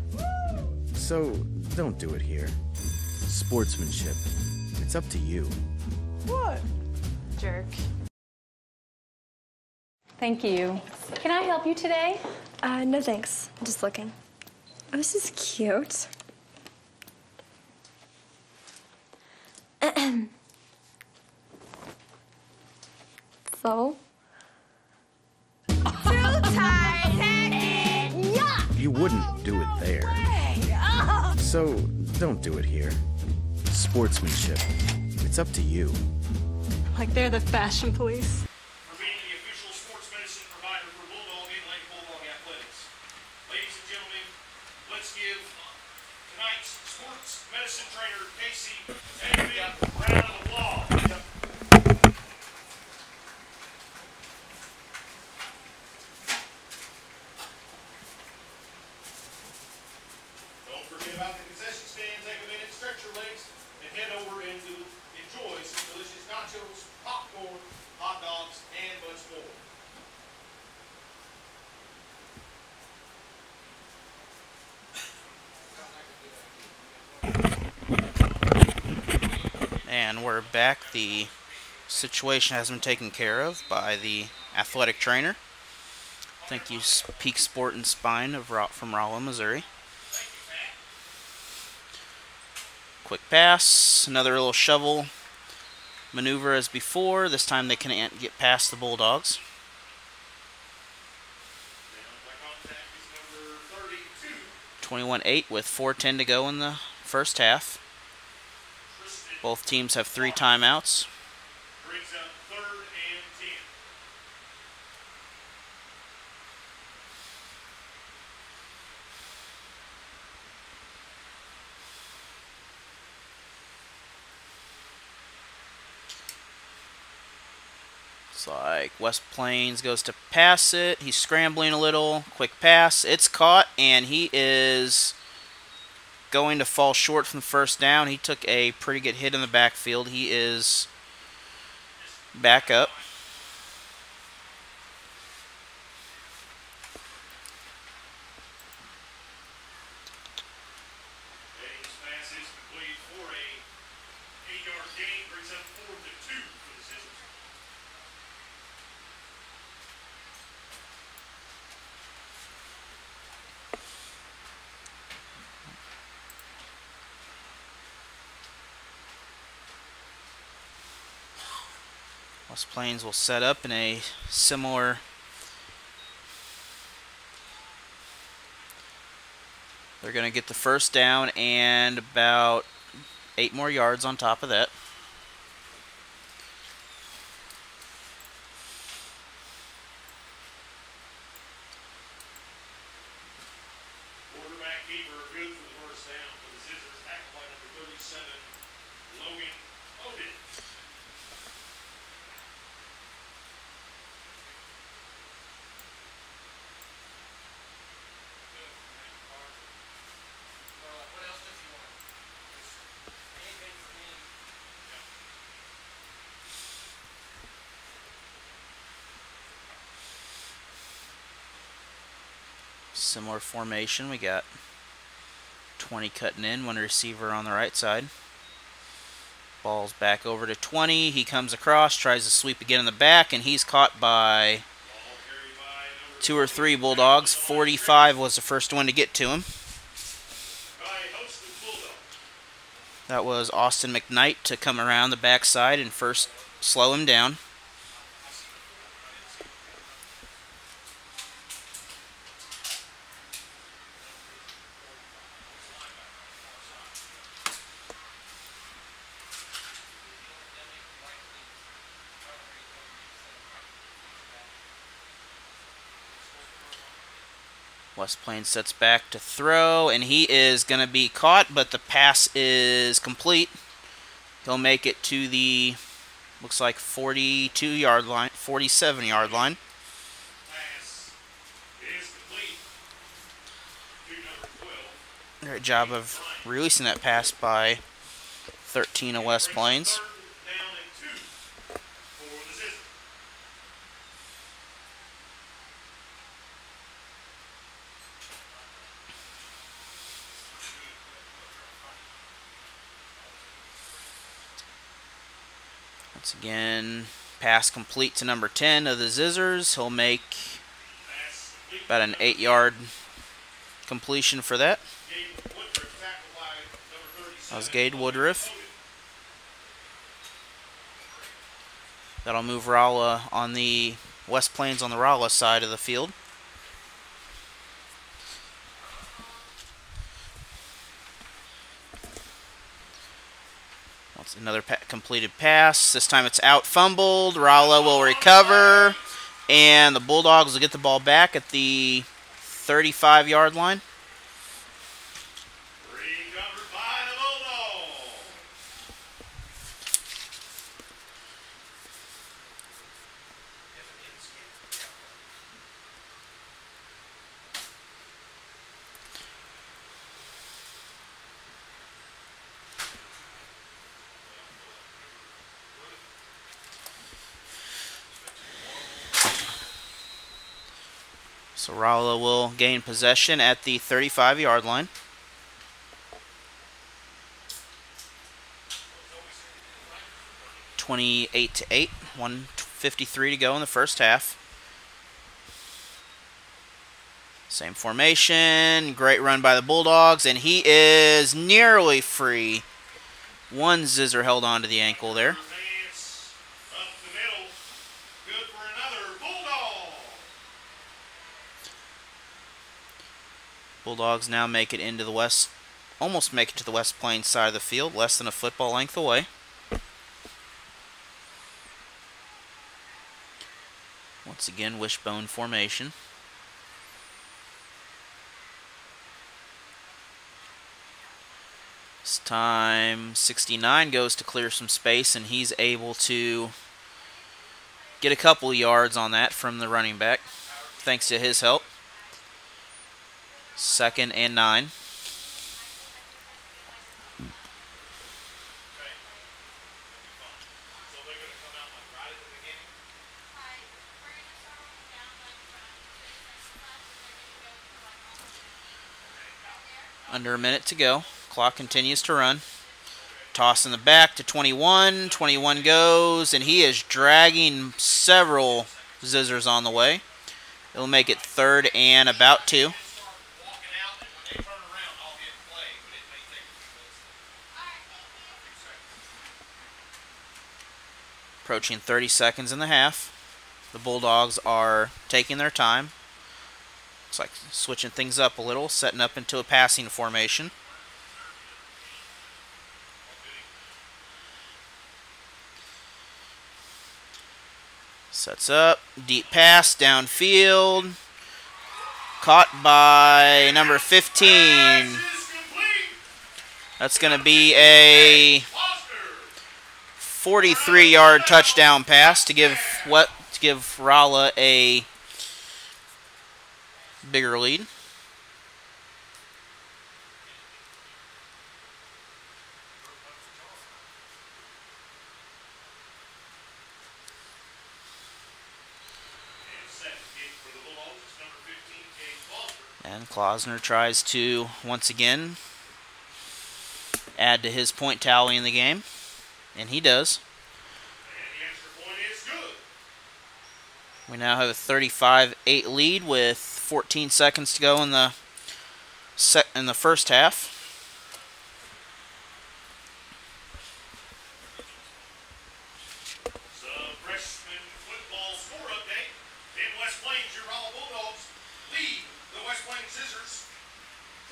Speaker 3: So, don't do it here. Sportsmanship. It's up to you.
Speaker 2: What?
Speaker 5: Jerk. Thank you. Can I help you today?
Speaker 6: No thanks. I'm just looking. Oh, this is cute. So?
Speaker 3: You wouldn't do it there. So, don't do it here. Sportsmanship. It's up to you.
Speaker 5: Like they're the fashion police.
Speaker 4: For being the official sports medicine provider for Bulldog and Lady Bulldog Athletics. Ladies and gentlemen, let's give tonight's sports medicine trainer, Casey, a big round of applause. Don't forget about the concession stand. Take a minute, stretch your legs, and head over and enjoy some delicious nachos, popcorn, hot dogs, and much more.
Speaker 1: And we're back. The situation has been taken care of by the athletic trainer. Thank you, Peak Sport and Spine from Rolla, Missouri. Quick pass, another little shovel maneuver as before. This time they can't get past the Bulldogs.
Speaker 4: Down by contact is number 32,
Speaker 1: 21-8 with 4:10 to go in the first half. Both teams have 3 timeouts.
Speaker 4: Brings up 3rd and 10.
Speaker 1: It's like West Plains goes to pass it. He's scrambling a little. Quick pass. It's caught, and he is going to fall short from the first down. He took a pretty good hit in the backfield. He is back up.
Speaker 4: His pass is complete for a 8-yard gain. Brings up 4th and 2 for the Scissors.
Speaker 1: West Plains will set up in a similar they're going to get the first down and about 8 more yards on top of that.
Speaker 4: Quarterback keeper good for the first down for the Scissors. Tackled by number 37, Logan Odin. What else does he want? Anything for him.
Speaker 1: Similar formation. We got 20 cutting in, 1 receiver on the right side. Ball's back over to 20. He comes across, tries to sweep again in the back, and he's caught by 2 or 3 Bulldogs. 45 was the first one to get to him. That was Austin McKnight to come around the backside and first slow him down. West Plains sets back to throw, and he is going to be caught, but the pass is complete. He'll make it to the, looks like 42-yard line, 47-yard line.
Speaker 4: Pass is complete to number 12.
Speaker 1: Great job of releasing that pass by 13 of West Plains.
Speaker 4: 3rd down and 2 for the Scissors.
Speaker 1: Once again, pass complete to number 10 of the Zizzers. He'll make about an 8-yard completion for that. That was Gade Woodruff. That'll move Rolla on the West Plains on the Rolla side of the field. That's another completed pass. This time it's out fumbled. Rolla will recover, and the Bulldogs will get the ball back at the 35-yard line.
Speaker 4: Recovered by the Bulldogs.
Speaker 1: So Rolla will gain possession at the 35-yard line. (28-8), 1:53 to go in the first half. Same formation, great run by the Bulldogs, and he is nearly free. One Zizzer held on to the ankle there.
Speaker 4: Advance up the middle. Good for another Bulldog.
Speaker 1: Bulldogs now make it into the west, almost make it to the West Plains side of the field, less than a football length away. Once again, wishbone formation. This time 69 goes to clear some space, and he's able to get a couple yards on that from the running back, thanks to his help. 2nd and 9. Under a minute to go. Clock continues to run. Toss in the back to 21. 21 goes, and he is dragging several zizzers on the way. It'll make it 3rd and about 2. Approaching 30 seconds in the half. The Bulldogs are taking their time. Looks like switching things up a little, setting up into a passing formation. Sets up, deep pass, downfield. Caught by number 15. That's going to be a 43-yard touchdown pass to give Rolla a bigger lead. And Klausner tries to, once again, add to his point tally in the game. And he does. We now have a 35-8 lead with 14 seconds to go in the first half.
Speaker 4: Some freshman football score update. In West Plains, your Rolla Bulldogs lead the West Plains Scissors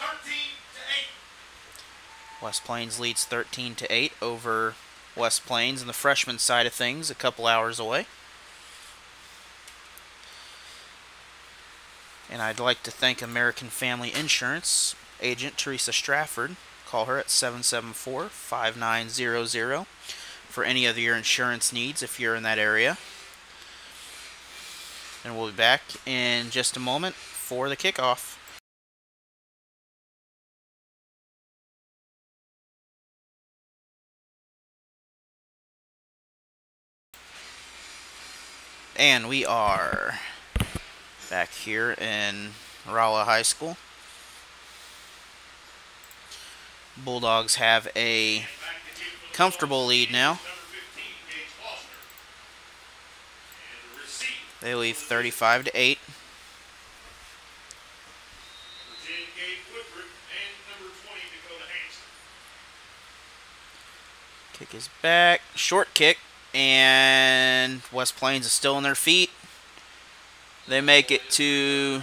Speaker 4: 13-8.
Speaker 1: West Plains leads 13-8 over West Plains and the freshman side of things, a couple hours away. And I'd like to thank American Family Insurance agent Teresa Strafford. Call her at 774-5900 for any of your insurance needs if you're in that area. And we'll be back in just a moment for the kickoff. And we are back here in Rolla High School. Bulldogs have a comfortable lead now. They lead 35-8. Kick is back. Short kick. And West Plains is still on their feet. They make it to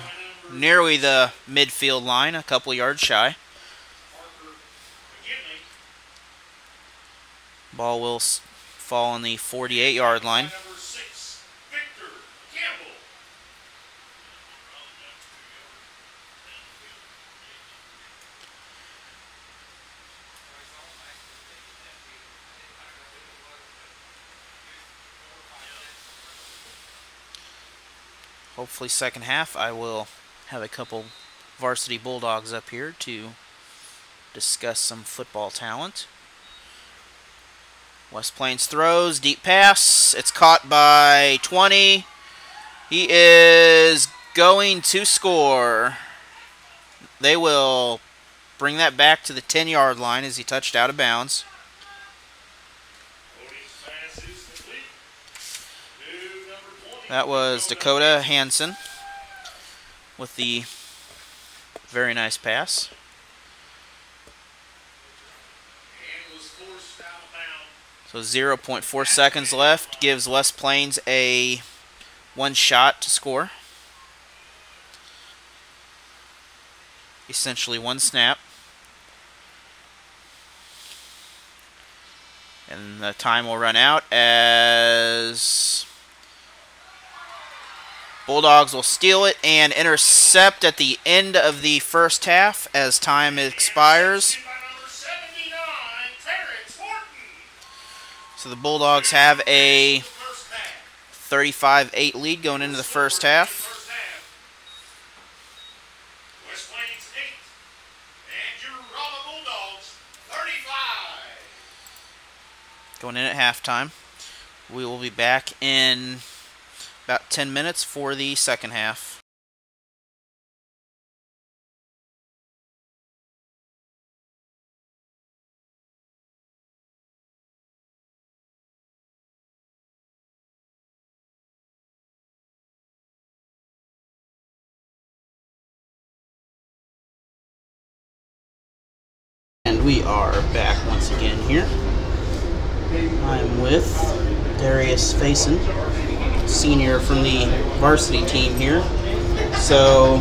Speaker 1: nearly the midfield line, a couple yards shy. Ball will fall on the 48-yard line. Hopefully second half I will have a couple varsity Bulldogs up here to discuss some football talent. West Plains throws, deep pass. It's caught by 20. He is going to score. They will bring that back to the 10-yard line as he touched out of bounds. That was Dakota Hansen with the very nice pass. So 0.4 seconds left gives West Plains a one shot to score. essentially one snap. And the time will run out as Bulldogs will steal it and intercept at the end of the first half as time expires. So the Bulldogs have a 35-8 lead going into the first half.
Speaker 4: West Plains 8 and your Rolla Bulldogs 35.
Speaker 1: Going in at halftime. We will be back in about 10 minutes for the second half. And we are back once again here. I'm with Darius Faison, senior from the varsity team here. So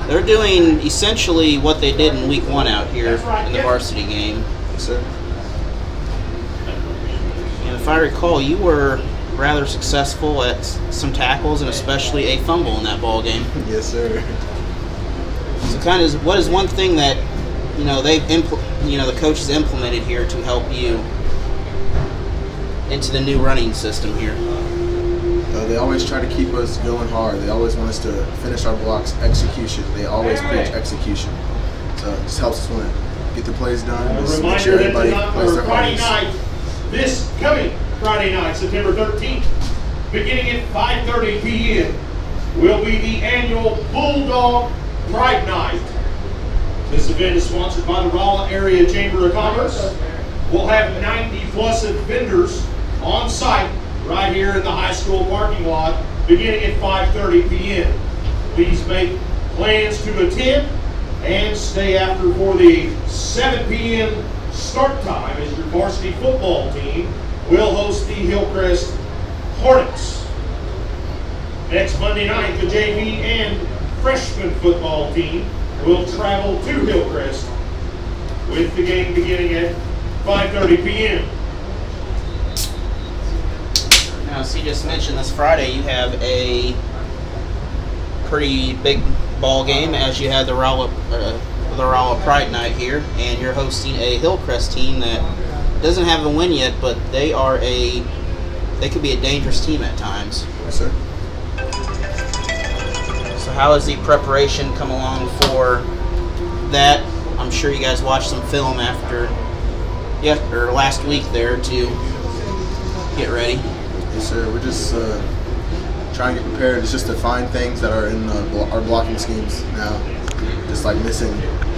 Speaker 1: they're doing essentially what they did in week 1 out here in the varsity game.
Speaker 3: Yes, sir.
Speaker 1: And if I recall, you were rather successful at some tackles and especially a fumble in that ball game.
Speaker 3: Yes, sir.
Speaker 1: So kind of, what is one thing that the coaches implemented here to help you into the new running system here?
Speaker 3: They always try to keep us going hard. They always want us to finish our blocks. Execution. They always preach execution. So it just helps us get the plays done. Just make sure everybody plays their
Speaker 4: Friday
Speaker 3: hardest.
Speaker 4: night, this coming Friday night, September 13th, beginning at 5:30 p.m., will be the annual Bulldog Pride Night. This event is sponsored by the Rolla Area Chamber of Commerce. We'll have 90+ vendors on site right here in the high school parking lot beginning at 5:30 p.m. Please make plans to attend and stay after for the 7 p.m. start time as your varsity football team will host the Hillcrest Hornets. Next Monday night, the JV and freshman football team will travel to Hillcrest with the game beginning at 5:30 p.m.
Speaker 1: Now, as he just mentioned, this Friday you have a pretty big ball game as you had the Rolla Pride Night here, and you're hosting a Hillcrest team that doesn't have a win yet, but they could be a dangerous team at times.
Speaker 3: Yes, sir.
Speaker 1: So how has the preparation come along for that? I'm sure you guys watched some film last week there to get ready.
Speaker 3: Yes, sir. We're just trying to get prepared. It's just to find things that are in our blocking schemes now. Just like missing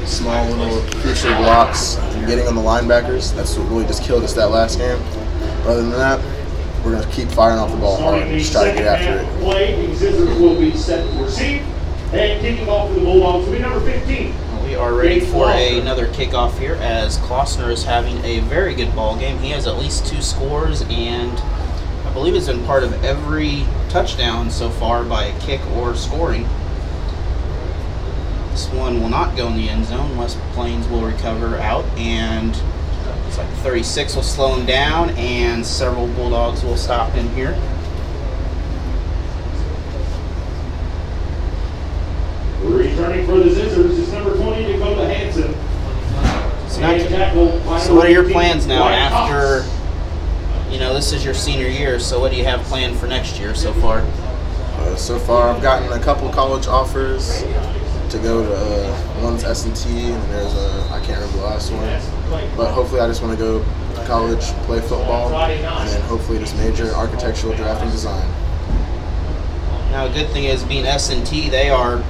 Speaker 3: small little crucial blocks and getting on the linebackers. That's what really just killed us that last game. But other than that, we're going to keep firing off the ball hard and just try to get after it.
Speaker 4: Play, the scissors will be set to receive, and kicking off for the Bulldogs will be number 15.
Speaker 1: We are ready for another kickoff here as Klossner is having a very good ball game. He has at least 2 scores, and I believe has been part of every touchdown so far by a kick or scoring. This one will not go in the end zone unless Plains will recover out, and it's like 36 will slow him down, and several Bulldogs will stop him here.
Speaker 4: Returning for the Scissors is number 20, Dakota Hansen.
Speaker 1: So what are your plans now after, this is your senior year, so what do you have planned for next year so far?
Speaker 3: So far, I've gotten a couple of college offers to go to, one's S&T, and there's I can't remember the last one. But hopefully I just want to go to college, play football, and then hopefully just major in architectural drafting design.
Speaker 1: Now, a good thing is being S&T, they are,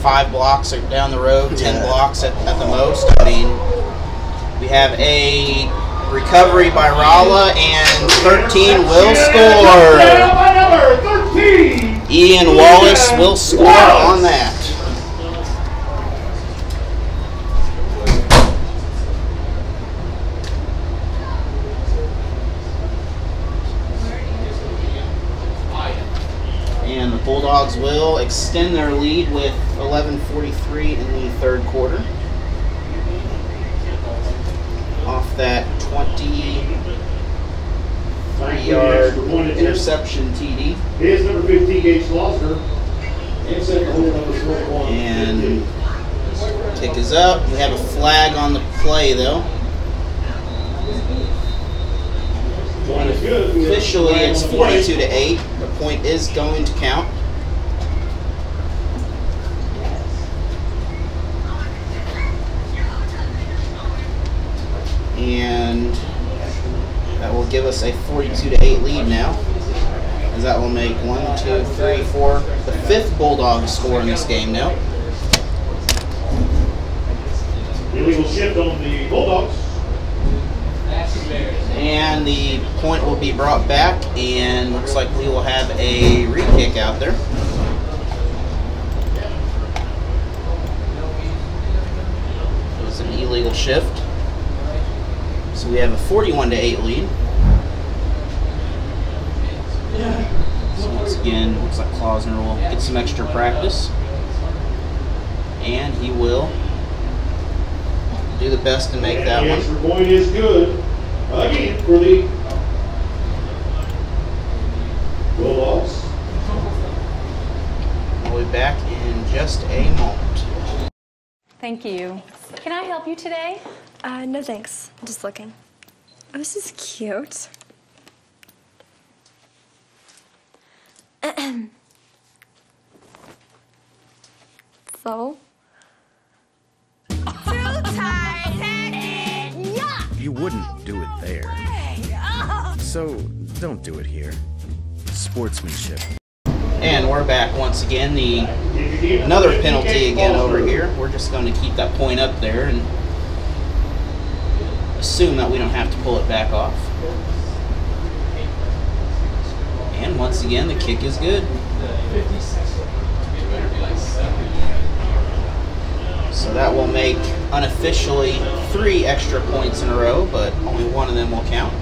Speaker 1: 5 blocks down the road, 10 blocks at the most. I mean, we have a recovery by Rolla, and 13 will score. Ian Wallace will score on that. And the Bulldogs will extend their lead with 11:43 in the third quarter. Off that 23-yard interception TD.
Speaker 4: Here's number 15, Gage Slosser.
Speaker 1: And kick is up. We have a flag on the play, though. Officially, it's 42-8. The point is going to count. And that will give us a 42-8 lead now. As that will make 1, 2, 3, 4, the 5th Bulldog score in this game now.
Speaker 4: Illegal shift on the Bulldogs.
Speaker 1: And the point will be brought back, and looks like we will have a re-kick out there. It was an illegal shift. So we have a 41-8 lead. So once again, looks like Klausner will get some extra practice. And he will do the best to make that one.
Speaker 4: The point is good. Again, for the Bulldogs.
Speaker 1: We'll be back in just a moment.
Speaker 5: Thank you. Can I help you today?
Speaker 6: No thanks. I'm just looking. Oh, this is cute. So?
Speaker 9: You wouldn't do it there. So, don't do it here. Sportsmanship.
Speaker 1: And we're back once again. Another penalty again over here. We're just going to keep that point up there and assume that we don't have to pull it back off. And once again, the kick is good. So that will make unofficially 3 extra points in a row, but only one of them will count.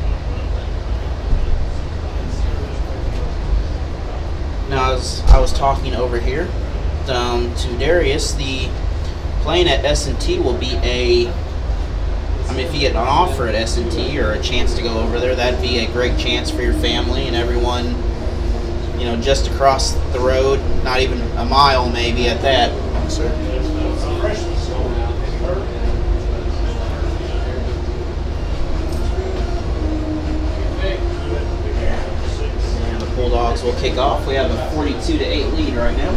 Speaker 1: Now, as I was talking over here to Darius, the playing at S&T will be if you get an offer at S&T or a chance to go over there, that'd be a great chance for your family and everyone, just across the road, not even a mile maybe at that.
Speaker 3: Yes, sir.
Speaker 1: And the Bulldogs will kick off. We have a 42-8 lead right now.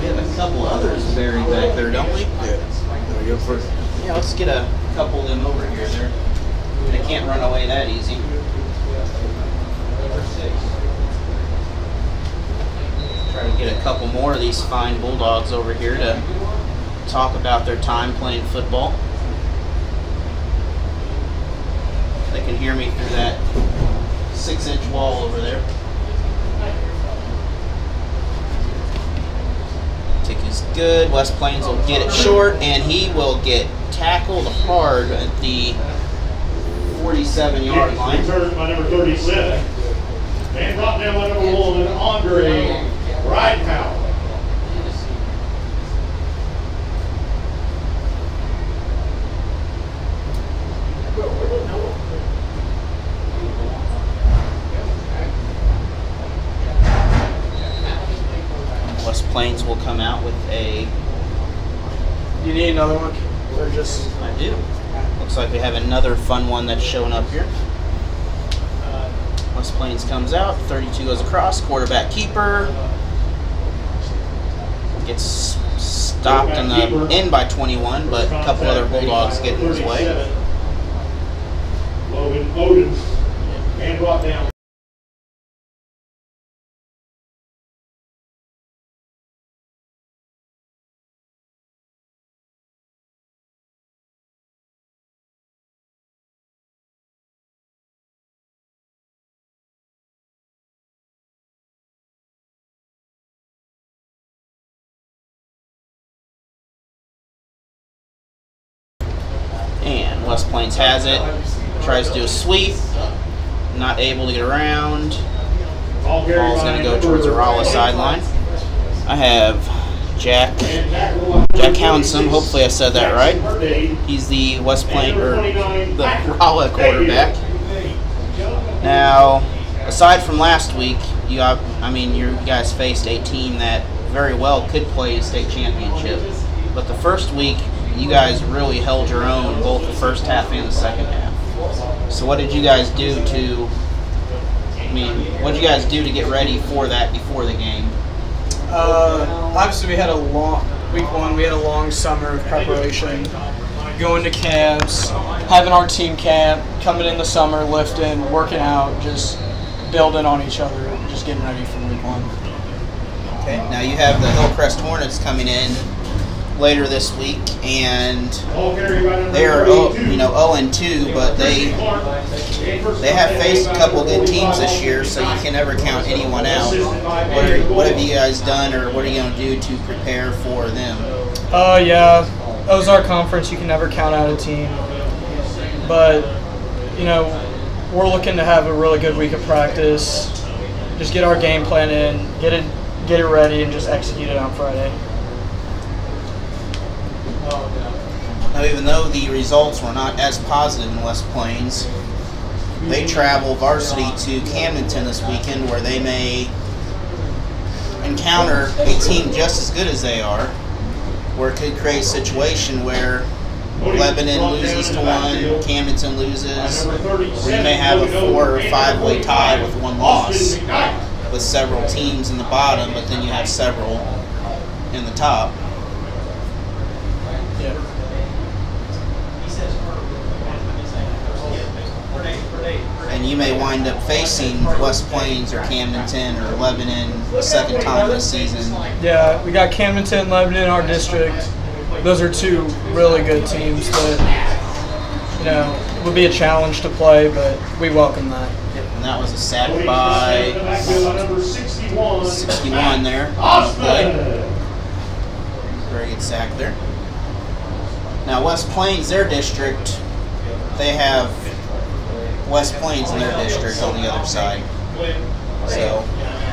Speaker 1: We have a couple others buried back there, don't we?
Speaker 3: Yeah. There we go for it.
Speaker 1: Yeah, let's get a couple of them over here. They can't run away that easy. Try to get a couple more of these fine Bulldogs over here to talk about their time playing football. They can hear me through that 6-inch wall over there. Kick is good. West Plains will get it short, and he will get tackled hard at the 47-yard line.
Speaker 4: Returned by number 37. And brought down by number 1, Andre Ridepower.
Speaker 1: West Plains will come out with a...
Speaker 3: You need another one? Or just...
Speaker 1: I do. Looks like we have another fun one that's showing up here. West Plains comes out, 32 goes across, quarterback keeper. Gets stopped in the end by 21, but a couple other Bulldogs get in his way.
Speaker 4: Logan Odin. And brought down.
Speaker 1: And West Plains has it. Tries to do a sweep. Not able to get around. Ball's going to go towards the Rolla sideline. I have Jack Hounsome. Hopefully I said that right. He's the West Plains, or the Rolla quarterback. Now, aside from last week, you guys faced a team that very well could play a state championship. But the first week, you guys really held your own, both the first half and the second half. So what did you guys do to get ready for that before the game?
Speaker 10: Obviously, we had week one, we had a long summer of preparation, going to camps, having our team camp, coming in the summer, lifting, working out, just building on each other, just getting ready for week one.
Speaker 1: Okay, now you have the Hillcrest Hornets coming in later this week, and they are 0-2, but they have faced a couple of good teams this year, so you can never count anyone out. What have you guys done, or what are you going to do to prepare for them?
Speaker 10: Yeah, Ozark Conference, you can never count out a team, but we're looking to have a really good week of practice, just get our game plan in, get it ready, and just execute it on Friday.
Speaker 1: Now, even though the results were not as positive in West Plains, they travel varsity to Camdenton this weekend, where they may encounter a team just as good as they are, where it could create a situation where Lebanon loses to one, Camdenton loses, or you may have a 4 or 5 way tie with one loss, with several teams in the bottom, but then you have several in the top. And you may wind up facing West Plains or Camdenton or Lebanon the second time this season.
Speaker 10: Yeah, we got Camdenton and Lebanon in our district. Those are two really good teams that, it would be a challenge to play, but we welcome that.
Speaker 1: And that was a sack by 61 there on the play. Very good sack there. Now West Plains, their district, they have West Plains in their district on the other side. So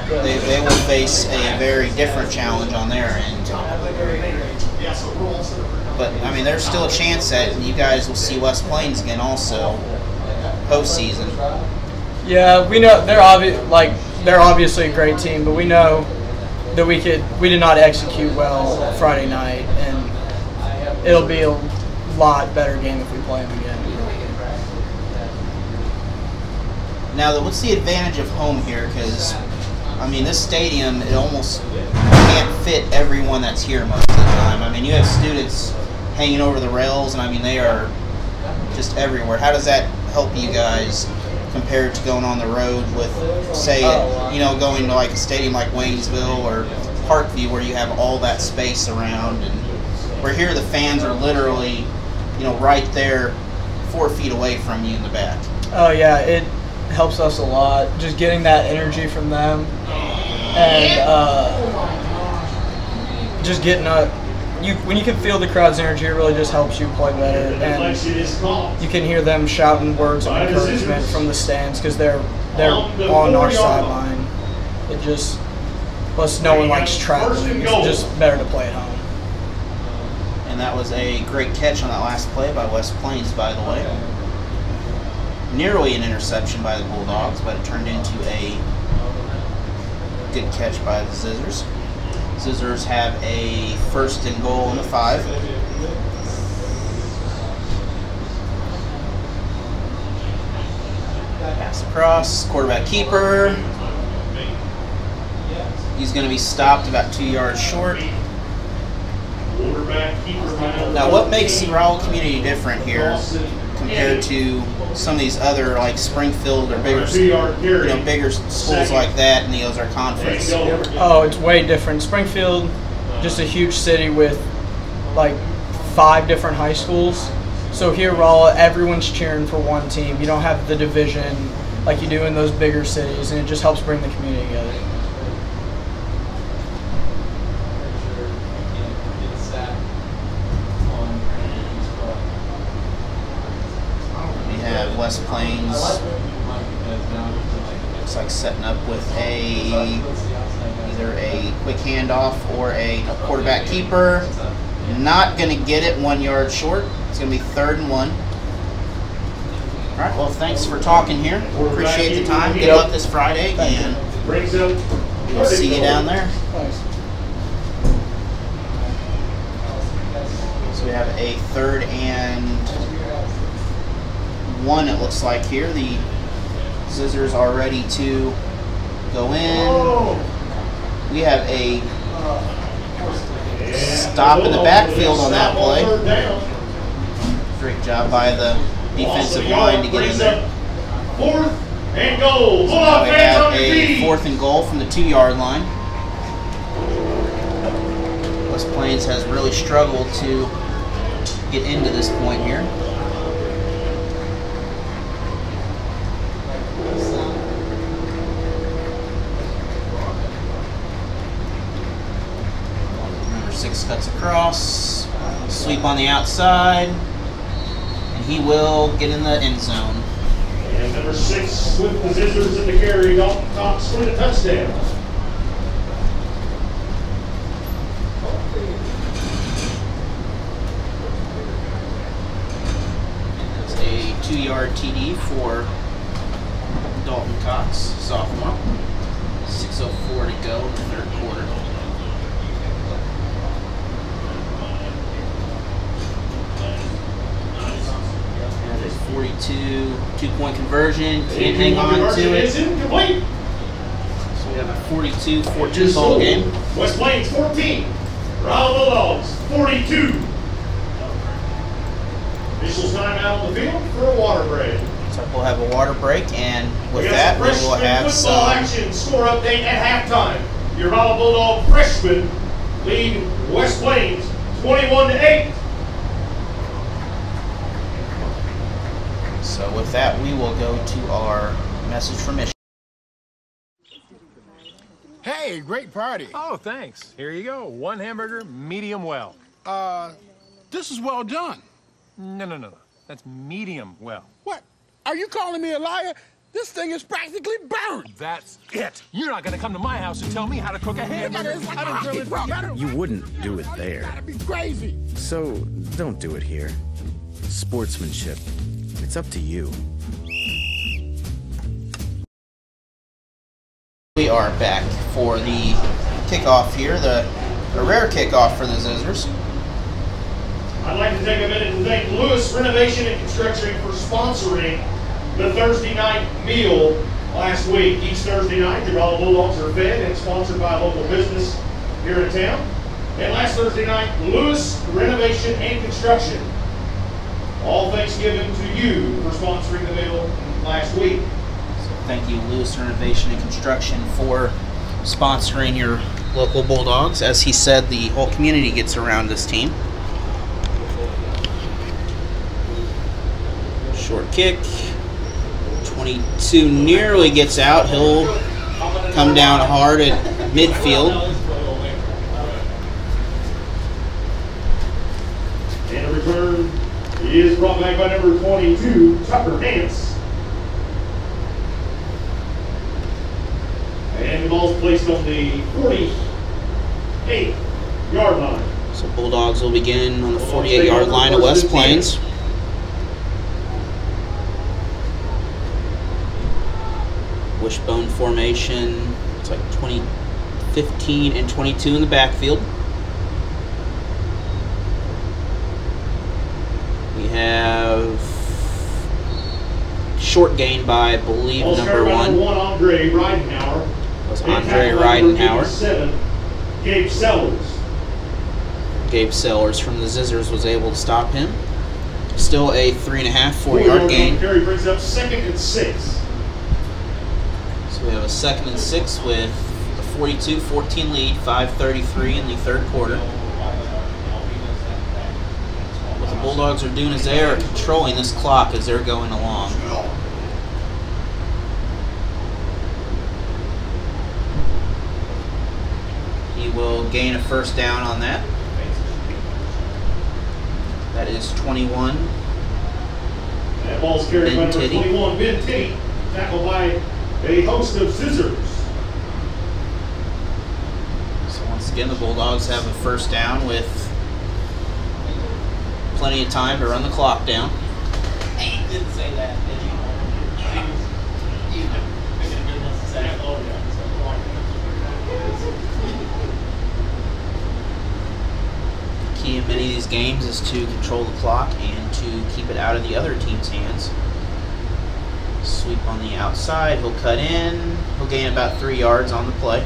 Speaker 1: they will face a very different challenge on their end. But, there's still a chance that you guys will see West Plains again also postseason.
Speaker 10: Yeah, we know they're obviously a great team, but we know that we did not execute well Friday night, and it'll be a lot better game if we play them again.
Speaker 1: Now, what's the advantage of home here? Because, this stadium, it almost can't fit everyone that's here most of the time. You have students hanging over the rails, and, they are just everywhere. How does that help you guys compared to going on the road with, say, going to like a stadium like Waynesville or Parkview, where you have all that space around, and where here the fans are literally, right there 4 feet away from you in the back?
Speaker 10: Oh, yeah, it helps us a lot, just getting that energy from them, and just getting when you can feel the crowd's energy, it really just helps you play better, and you can hear them shouting words of encouragement from the stands because they're on our sideline. It just, plus no one likes traveling, it's just better to play at home.
Speaker 1: And that was a great catch on that last play by West Plains, by the way. Nearly an interception by the Bulldogs, but it turned into a good catch by the Scissors. Scissors have a 1st and goal on the 5. Pass across, quarterback keeper. He's going to be stopped about 2 yards short. Now, what makes the Rolla community different here compared to some of these other, like Springfield or bigger schools like that in the Ozark Conference?
Speaker 10: Oh, it's way different. Springfield, just a huge city with like 5 different high schools. So here, Rolla, everyone's cheering for one team. You don't have the division like you do in those bigger cities, and it just helps bring the community together.
Speaker 1: have West Plains. Looks like setting up with either a quick handoff or a quarterback keeper. Not going to get it, 1 yard short. It's going to be 3rd and 1. All right, well, thanks for talking here. Appreciate the time. Good luck this Friday, and we'll see you down there. So we have a 3rd and 1, it looks like here. The Scissors are ready to go in. We have a stop in the backfield on that play. Great job by the defensive line to get in there.
Speaker 4: 4th and goal.
Speaker 1: So now we have a 4th and goal from the 2 yard line. West Plains has really struggled to get into this point here. Number 6 cuts across, sweep on the outside, and he will get in the end zone.
Speaker 4: And number 6 with the Scissors in the carry, Dalton Cox for the touchdown.
Speaker 1: That's a 2 yard TD for Dalton Cox, sophomore. 6:04 to go in the 3rd quarter. That's a 42 two-point conversion. Can't hang on to it. So we have a 42-14 ball game.
Speaker 4: West Plains 14, Rolla Bulldogs 42. Officials timeout on the field for a water break.
Speaker 1: So we'll have a water break, and with that, we will have
Speaker 4: football
Speaker 1: some
Speaker 4: action score update at halftime. Your Rolla Bulldog freshmen lead West Plains 21-8.
Speaker 1: So with that, we will go to our message from Michigan.
Speaker 7: Hey, great party.
Speaker 8: Oh, thanks. Here you go. 1 hamburger, medium well.
Speaker 7: This is well done.
Speaker 8: No. That's medium well.
Speaker 7: What? Are you calling me a liar? This thing is practically burned.
Speaker 8: That's it. You're not going to come to my house and tell me how to cook a hamburger.
Speaker 9: You wouldn't do it there.
Speaker 7: That'd be crazy.
Speaker 9: So don't do it here. Sportsmanship. It's up to you.
Speaker 1: We are back for the kickoff here, a rare kickoff for the Scissors.
Speaker 4: I'd like to take a minute to thank Lewis Renovation and Construction for sponsoring the Thursday night meal last week. Each Thursday night, the Rolla Bulldogs are fed and sponsored by a local business here in town. And last Thursday night, Lewis Renovation and Construction. All thanks given to you for sponsoring the meal last week.
Speaker 1: So thank you, Lewis Renovation and Construction, for sponsoring your local Bulldogs. As he said, the whole community gets around this team. Short kick. 22 nearly gets out. He'll come down hard at midfield.
Speaker 4: And a return is brought back by number 22, Tucker Nance. And the ball's placed on the 48-yard line.
Speaker 1: So Bulldogs will begin on the 48-yard line at West Plains. Wishbone formation. It's like 15 and 22 in the backfield. We have short gain by, I believe, number 1.
Speaker 4: Andre Ridenhour.
Speaker 1: Was Andre Ridenhour.
Speaker 4: 7, Gabe Sellers.
Speaker 1: Gabe Sellers from the Scissors was able to stop him. Still a 3.5, 4-yard gain.
Speaker 4: Carry brings up 2nd and 6.
Speaker 1: So we have a 2nd and 6 with a 42-14 lead, 5:33 in the 3rd quarter. What the Bulldogs are doing is they are controlling this clock as they're going along. He will gain a first down on that. That is 21.
Speaker 4: That ball's carried by number
Speaker 1: Titty.
Speaker 4: 21, Ben Titty. Tackled by a host of scissors.
Speaker 1: So once again, the Bulldogs have a first down with plenty of time to run the clock down.
Speaker 2: He didn't say that, did he? You know, making a good one to say. Oh, yeah.
Speaker 1: Key in many of these games is to control the clock and to keep it out of the other team's hands. Sweep on the outside, he'll cut in, he'll gain about 3 yards on the play.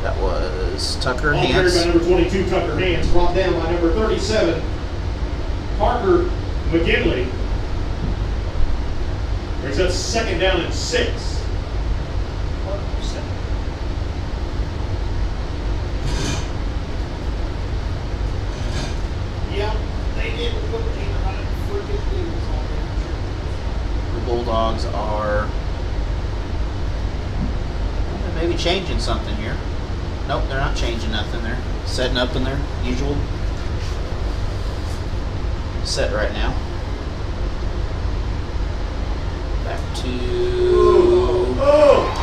Speaker 1: That was Tucker
Speaker 4: Ball carried
Speaker 1: Hans.
Speaker 4: by number 22, Tucker Hans, brought down by number 37, Parker McGinley. Brings up second down and 6. Yeah, they did put the freaking things on there.
Speaker 1: The Bulldogs are maybe changing something here. Nope, they're not changing nothing. They're setting up in their usual set right now. Back to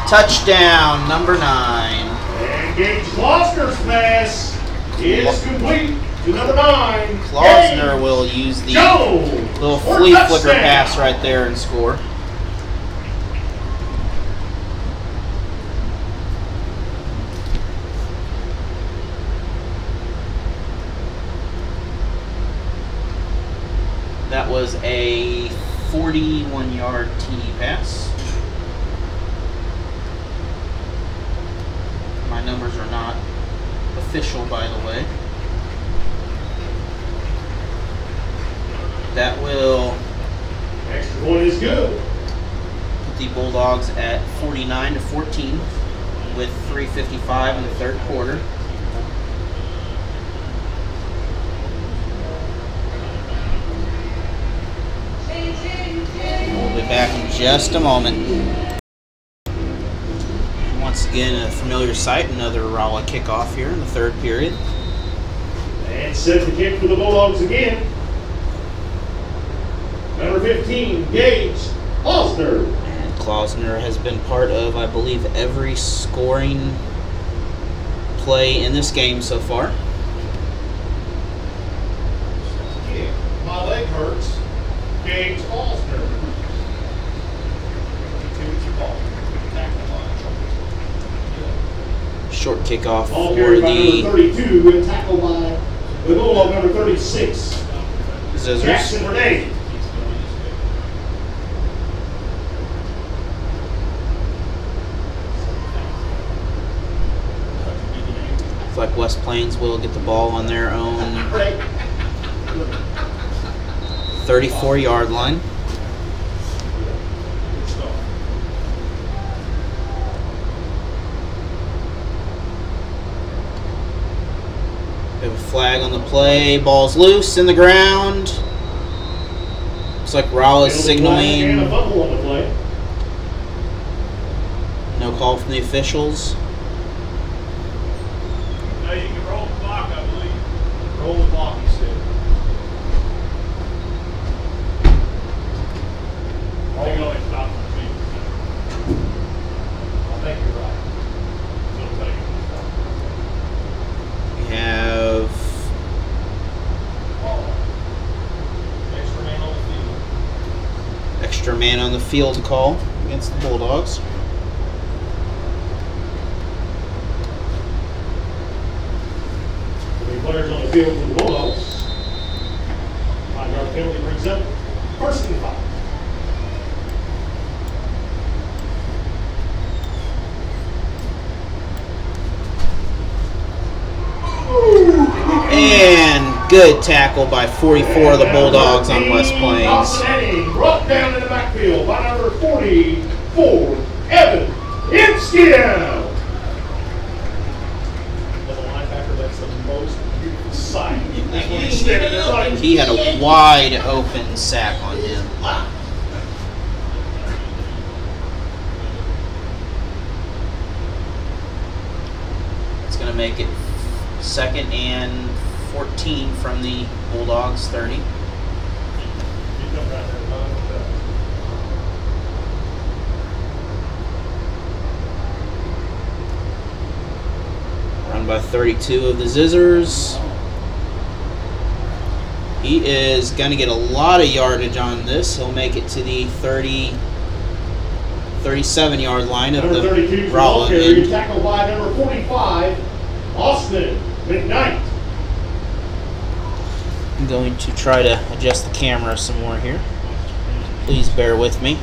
Speaker 1: touchdown, number 9.
Speaker 4: And Gage Kloster's pass is complete to number 9.
Speaker 1: Klausner will use the little flea flicker pass right there and score. That was a 41-yard TD pass. My numbers are not official, by the way. That will
Speaker 4: Extra point is good.
Speaker 1: put the Bulldogs at 49-14 with 3:55 in the third quarter. We'll be back in just a moment. Once again, a familiar sight, another Rolla kickoff here in the third period.
Speaker 4: And set the kick for the Bulldogs again. Number 15, Gage Klausner.
Speaker 1: And Klausner has been part of, I believe, every scoring play in this game so far.
Speaker 4: Kick. My leg hurts. Gage Klausner.
Speaker 1: Short kickoff
Speaker 4: Ball
Speaker 1: for
Speaker 4: carried by number
Speaker 1: the
Speaker 4: 32 and tackled by the Bulldog number 36.
Speaker 1: Scissors.
Speaker 4: Jackson Renee.
Speaker 1: Looks like West Plains will get the ball on their own 34-yard line. We have a flag on the play. Ball's loose in the ground. Looks like Rolla's signaling.
Speaker 4: And a fumble on the play.
Speaker 1: No call from the officials.
Speaker 4: No, you can roll the clock, I believe. Roll the clock, he said. I think only stop for me. I think you're right. Still taking
Speaker 1: We have
Speaker 4: extra man on the field.
Speaker 1: extra man on the field call against the Bulldogs.
Speaker 4: Players on the field for the Bulldogs. 5-yard penalty brings up first and 5.
Speaker 1: And good tackle by 44 of the Bulldogs on West Plains.
Speaker 4: Brought down in the backfield by number 44, Evan Inskill.
Speaker 1: He had a wide open sack on him. It's going to make it 2nd and 14 from the Bulldogs 30. by 32 of the Zizzers. He is going to get a lot of yardage on this. He'll make it to the 37-yard line of the Rolla end.
Speaker 4: Tackled by number 45, Austin McKnight.
Speaker 1: I'm going to try to adjust the camera some more here. Please bear with me.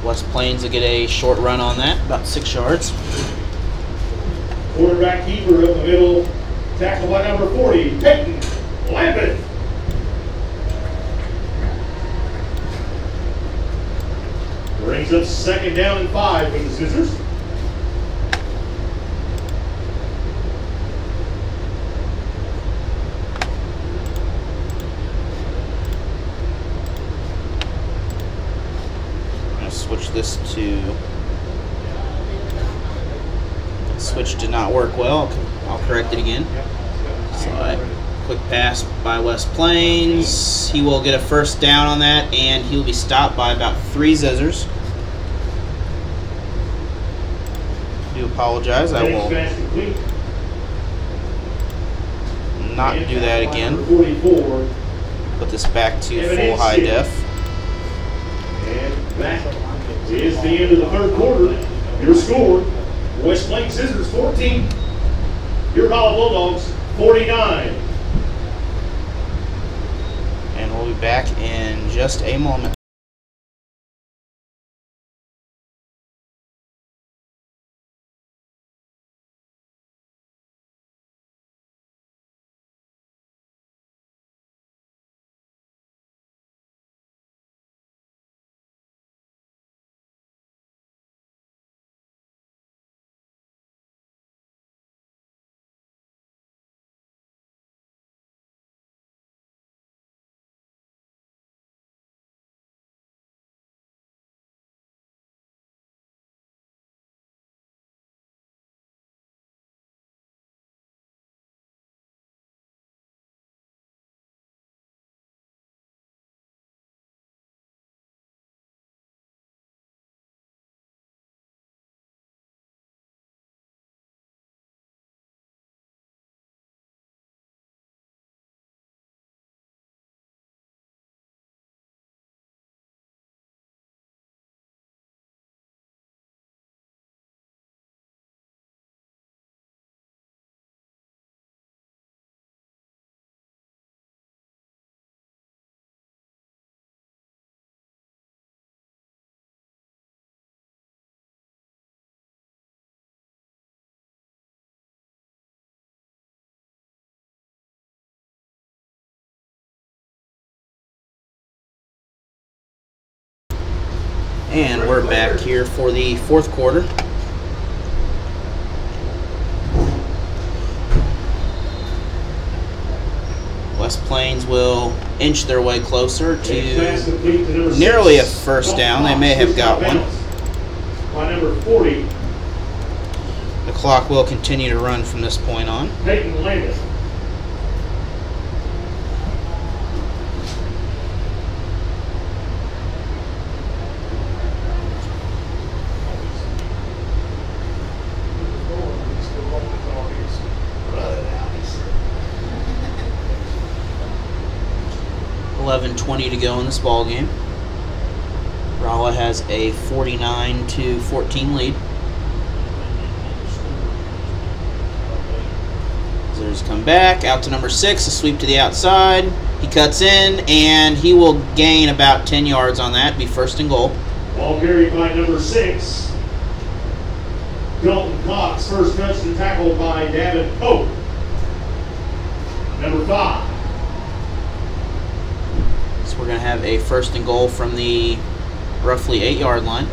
Speaker 1: West Plains will get a short run on that, about 6 yards.
Speaker 4: Quarterback keeper up the middle, tackled by number 40, Peyton Lambert. Brings up 2nd down and 5 with the Scissors.
Speaker 1: Switch this to. Switch did not work well. I'll correct it again. Slide. Quick pass by West Plains. He will get a 1st down on that, and he will be stopped by about 3 Zizzers. I do apologize. I will not do that again. Put this back to full high def.
Speaker 4: And that is the end of the 3rd quarter. Your score, West Plains Scissors 14, your Rolla Bulldogs 49.
Speaker 1: And we'll be back in just a moment. And we're back here for the 4th quarter. West Plains will inch their way closer to nearly a 1st down. They may have got one.
Speaker 4: By number 40,
Speaker 1: the clock will continue to run from this point on.
Speaker 4: Peyton Lambert.
Speaker 1: .20 to go in this ball game. Rolla has a 49-14 lead. Zizzers come back out to number 6, a sweep to the outside. He cuts in, and he will gain about 10 yards on that. Be 1st and goal.
Speaker 4: Ball carried by number 6, Dalton Cox. 1st touch and tackled by Davin Pope. Number 5.
Speaker 1: We're going to have a 1st and goal from the roughly 8-yard line.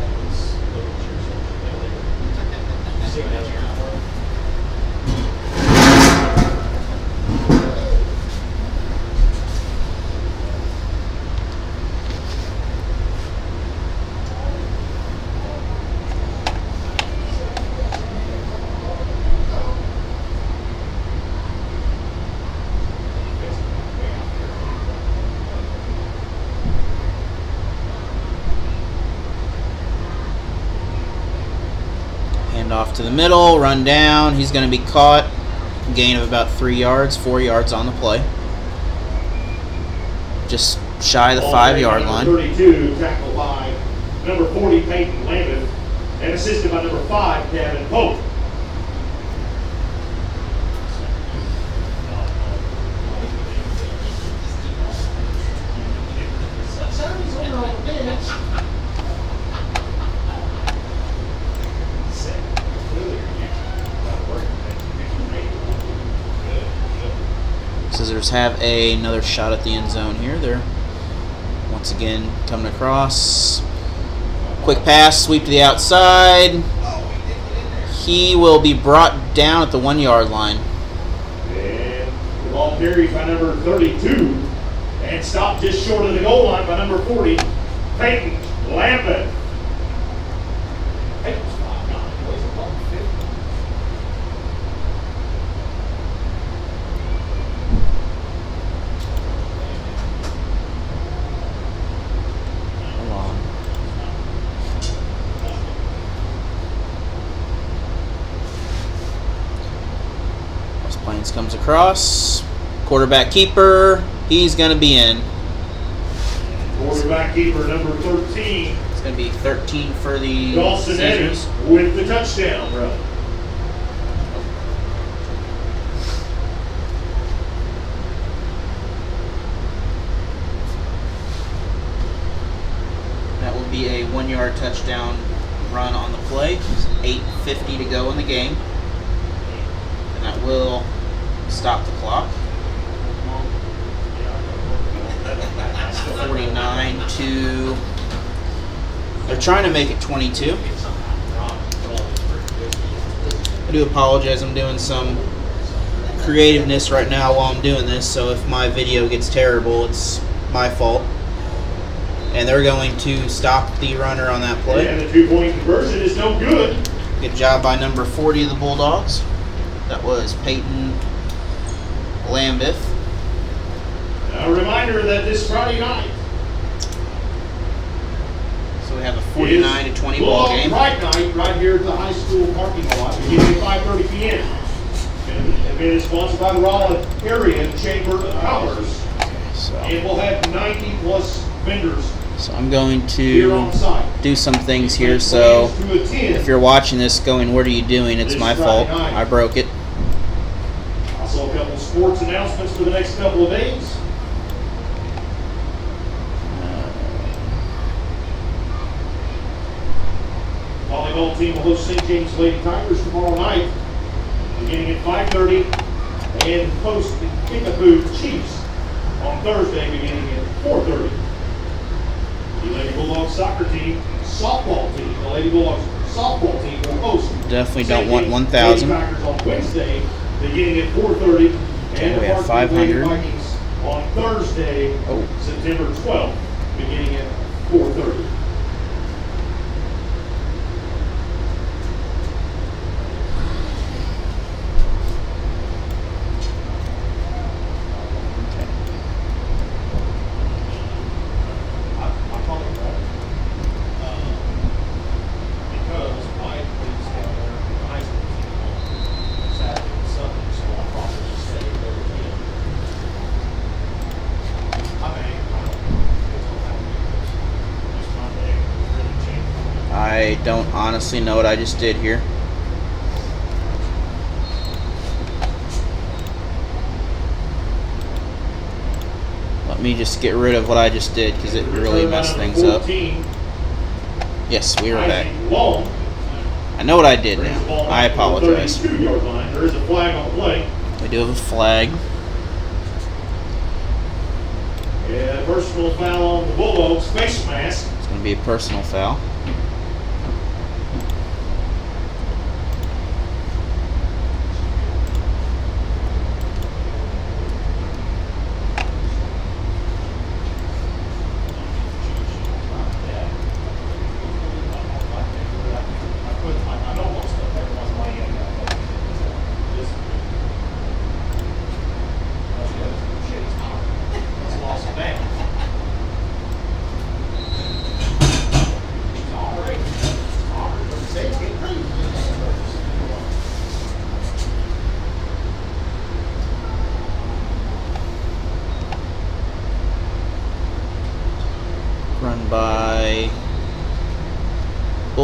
Speaker 1: Hand off to the middle, run down. He's going to be caught. Gain of about 3 yards, 4 yards on the play. Just shy of the 5-yard line.
Speaker 4: 32, tackled by number 40, Peyton Lambeth, and assisted by number 5, Kevin Pope.
Speaker 1: Scissors have another shot at the end zone here. They're once again coming across. Quick pass, sweep to the outside. He will be brought down at the 1-yard line.
Speaker 4: And the ball carried by number 32 and stopped just short of the goal line by number 40, Peyton Lambeth.
Speaker 1: Plains comes across. Quarterback keeper. He's going to be in.
Speaker 4: Quarterback keeper number 13.
Speaker 1: It's going to be 13 for the
Speaker 4: Dawson
Speaker 1: Scissors.
Speaker 4: with the touchdown run.
Speaker 1: That will be a 1-yard touchdown run on the play. 8:50 to go in the game. And that will stop the clock. 49 to... They're trying to make it 22. I do apologize. I'm doing some creativeness right now while I'm doing this, so if my video gets terrible, it's my fault. And they're going to stop the runner on that play.
Speaker 4: And the 2-point conversion is no good.
Speaker 1: Good job by number 40 of the Bulldogs. That was Peyton Lambeth.
Speaker 4: A reminder that this Friday night,
Speaker 1: so we have a 49 to 20 ball game.
Speaker 4: Pride night right here at the high school parking lot, beginning at 5:30 p.m. And it is sponsored by the Rolla Area Chamber of Commerce.
Speaker 1: So,
Speaker 4: and we'll have 90+ vendors.
Speaker 1: So I'm going to do some things here. So if you're watching this going, what are you doing? It's my fault. I broke it.
Speaker 4: Also a couple of sports announcements for the next couple of days. Volleyball team will host St. James Lady Tigers tomorrow night, beginning at 5:30, and host the Kickapoo Chiefs on Thursday, beginning at 4:30. The Lady Bulldogs soccer team, softball team, the Lady Bulldogs softball team will host.
Speaker 1: Definitely don't want 1,000.
Speaker 4: Tigers on Wednesday, beginning at 4:30, and
Speaker 1: we
Speaker 4: the
Speaker 1: have
Speaker 4: Parkview Lady
Speaker 1: 500.
Speaker 4: Vikings on Thursday, September 12th, beginning at 4:30.
Speaker 1: I don't honestly know what I just did here. Let me just get rid of what I just did because it really messed things up. Yes, we are back. I know what I did now. I apologize.
Speaker 4: There is a flag on the play.
Speaker 1: We do have a flag.
Speaker 4: Yeah, personal foul on the Bulldogs face mask.
Speaker 1: It's going to be a personal foul.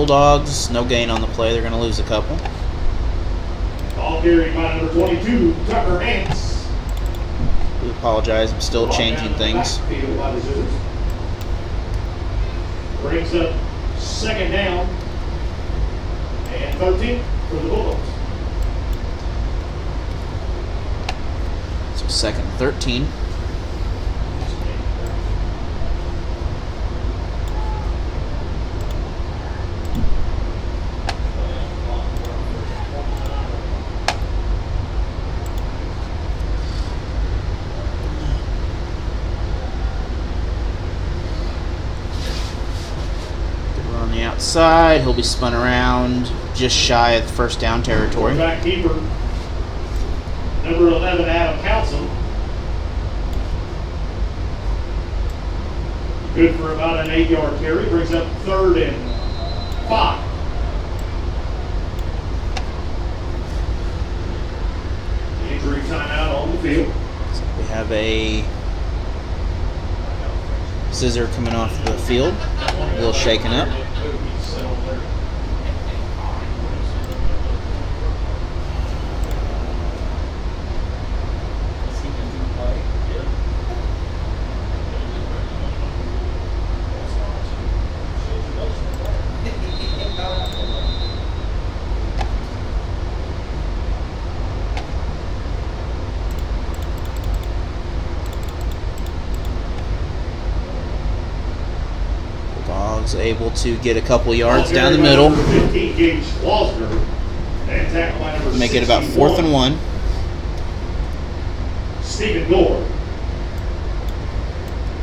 Speaker 1: Bulldogs. No gain on the play. They're going to lose a couple.
Speaker 4: Ball carried by number 22, Tucker Hance.
Speaker 1: We apologize. I'm still changing things.
Speaker 4: Brings up second down and 13 for the Bulldogs.
Speaker 1: So second and 13. Outside, he'll be spun around just shy of first down territory.
Speaker 4: Back keeper, number 11, Adam Council. Good for about an 8-yard carry. Brings up 3rd and 5. Injury timeout on the field.
Speaker 1: So we have a scissor coming off the field, a little shaken up. Able to get a couple yards down the middle. Make it about 4th and 1.
Speaker 4: Stephen Gore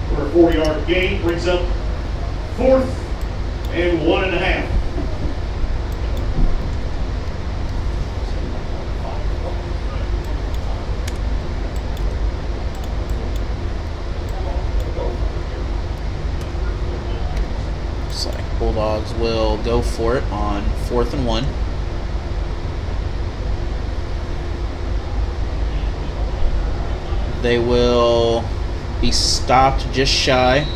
Speaker 4: for a 4-yard gain, brings up 4th and 1.5.
Speaker 1: Bulldogs will go for it on 4th and 1. They will be stopped just shy.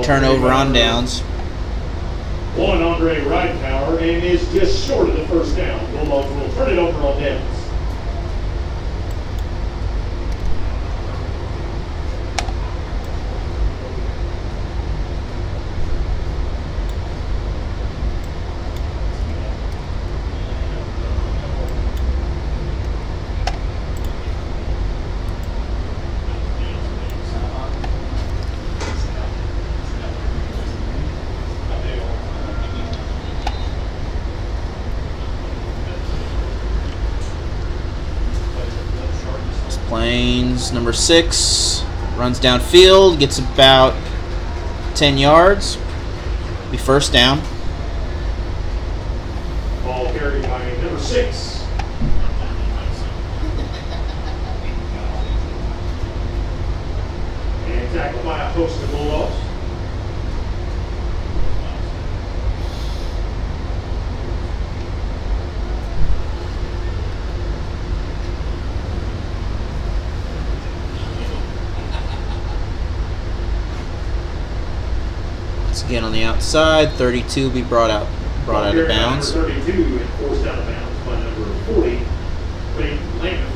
Speaker 1: Turnover on downs.
Speaker 4: One Andre Ridepower and is just short of the first down. Bulldogs will turn it over on downs.
Speaker 1: Plains, number 6, runs downfield, gets about 10 yards. Be first down.
Speaker 4: Ball carried by number 6. And tackled by a host of Bulldogs.
Speaker 1: Again on the outside, 32 will be brought out of bounds.
Speaker 4: Number 32 and forced out of bounds by number 40, Wayne Lehman.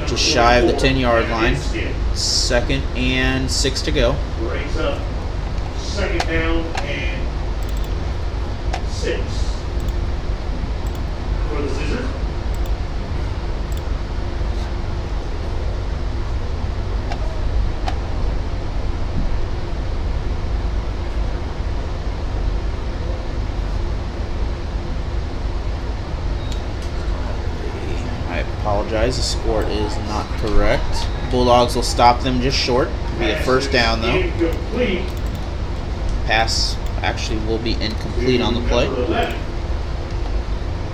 Speaker 1: Just shy of the 10-yard line. 2nd and 6 to go.
Speaker 4: Brings up 2nd down and 6 for the Scissors.
Speaker 1: Apologize, the score is not correct. Bulldogs will stop them just short. It'll be a first down though.
Speaker 4: Incomplete.
Speaker 1: Pass actually will be incomplete on the play.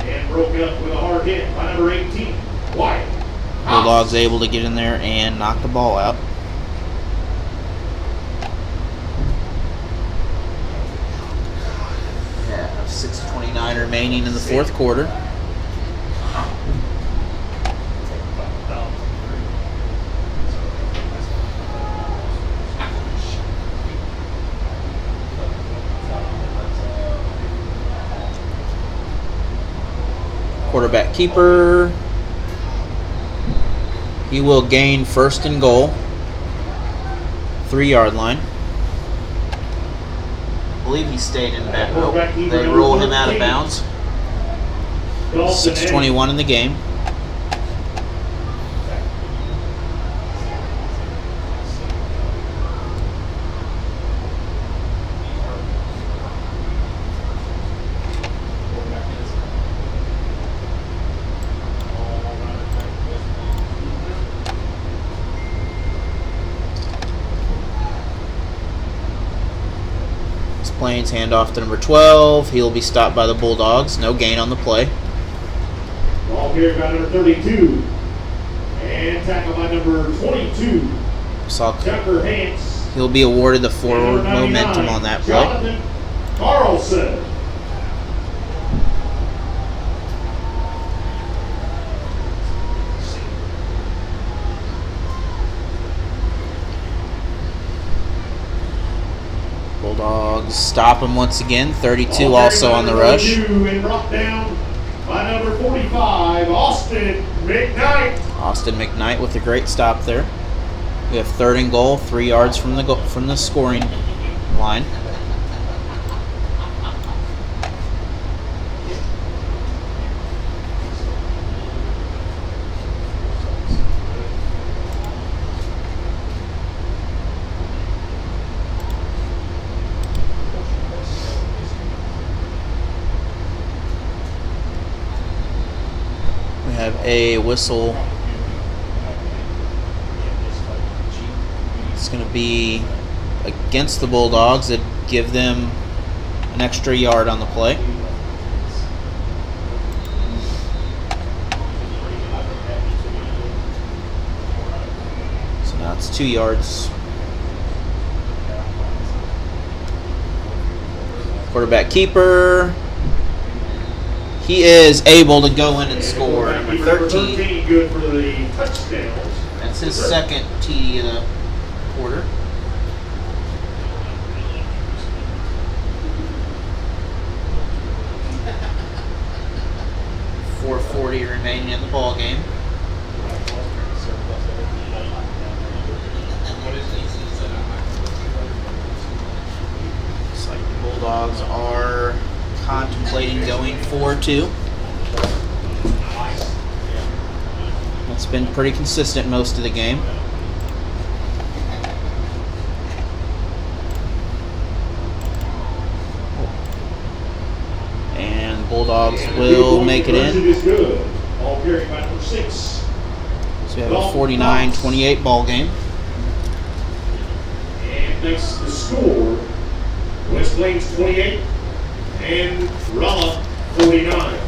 Speaker 4: And broke up with a hard hit by number 18, Wyatt.
Speaker 1: Bulldogs able to get in there and knock the ball out. Yeah, 6:29 remaining in the 4th quarter. Quarterback keeper. He will gain 1st and goal. 3-yard line. I believe he stayed in back. Nope. They roll him out of bounds. 6:21 in the game. Plains handoff to number 12. He'll be stopped by the Bulldogs. No gain on the play.
Speaker 4: Ball carried by number 32. And tackled by number 22. Tucker Hance.
Speaker 1: He'll be awarded the forward momentum on that play.
Speaker 4: Jonathan Carlson.
Speaker 1: Bulldogs stop him once again. 32 also on the rush.
Speaker 4: And brought down by number 45, Austin McKnight.
Speaker 1: Austin McKnight with a great stop there. We have 3rd and goal, 3 yards from the scoring line. Have a whistle. It's going to be against the Bulldogs. It'd give them an extra yard on the play. So now it's 2 yards. Quarterback keeper. He is able to go in and score. Number 13.
Speaker 4: Good for the touchdown.
Speaker 1: That's his 2nd TD of the quarter. .440 remaining in the ball game. Looks like the Bulldogs are contemplating going 4-2. It's been pretty consistent most of the game. And Bulldogs will make it in.
Speaker 4: Ball carried by number 6.
Speaker 1: So we have a 49-28 ball game.
Speaker 4: And makes the score West Plains 28 and Rolla 49.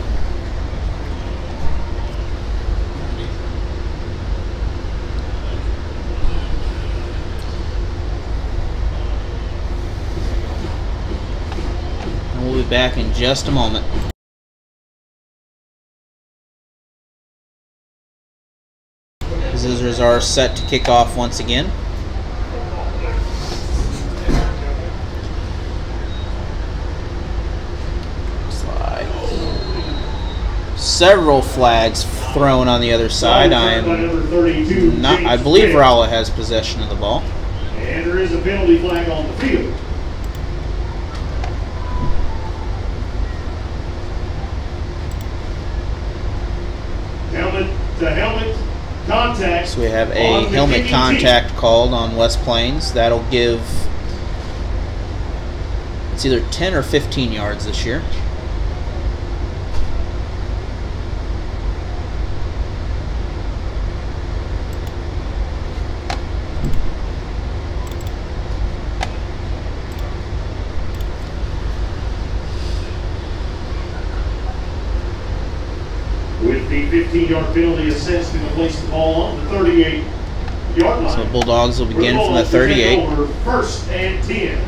Speaker 1: And we'll be back in just a moment. Visitors are set to kick off once again. Several flags thrown on the other side. I believe Rolla has possession of the ball.
Speaker 4: And there is a penalty flag on the field. Helmet to helmet contact.
Speaker 1: So we have a helmet contact called on West Plains. That'll give, it's either 10 or 15 yards this year.
Speaker 4: With the 15-yard penalty assessed and place the ball on the 38-yard line.
Speaker 1: So the Bulldogs will begin from the 38.
Speaker 4: Over 1st and 10.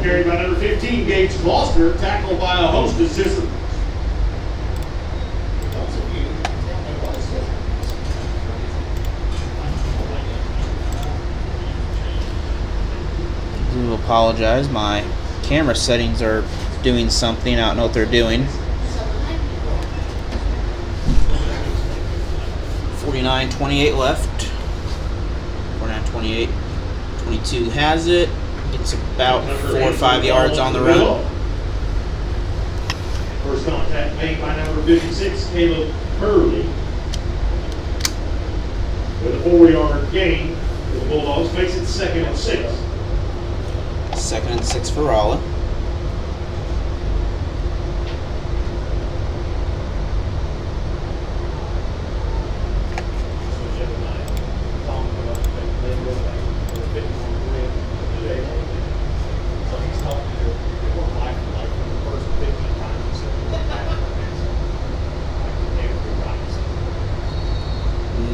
Speaker 4: carried by number 15, Gage Gloucester, tackled by a host of Scissors.
Speaker 1: I do apologize. My camera settings are doing something. I don't know what they're doing. 49-28 left. 49-28. 22 has it. It's about 4 or 5 yards on the run.
Speaker 4: First contact made by number 56, Caleb Hurley. With a 4-yard gain, the Bulldogs makes it 2nd and 6.
Speaker 1: 2nd and 6 for Rolla.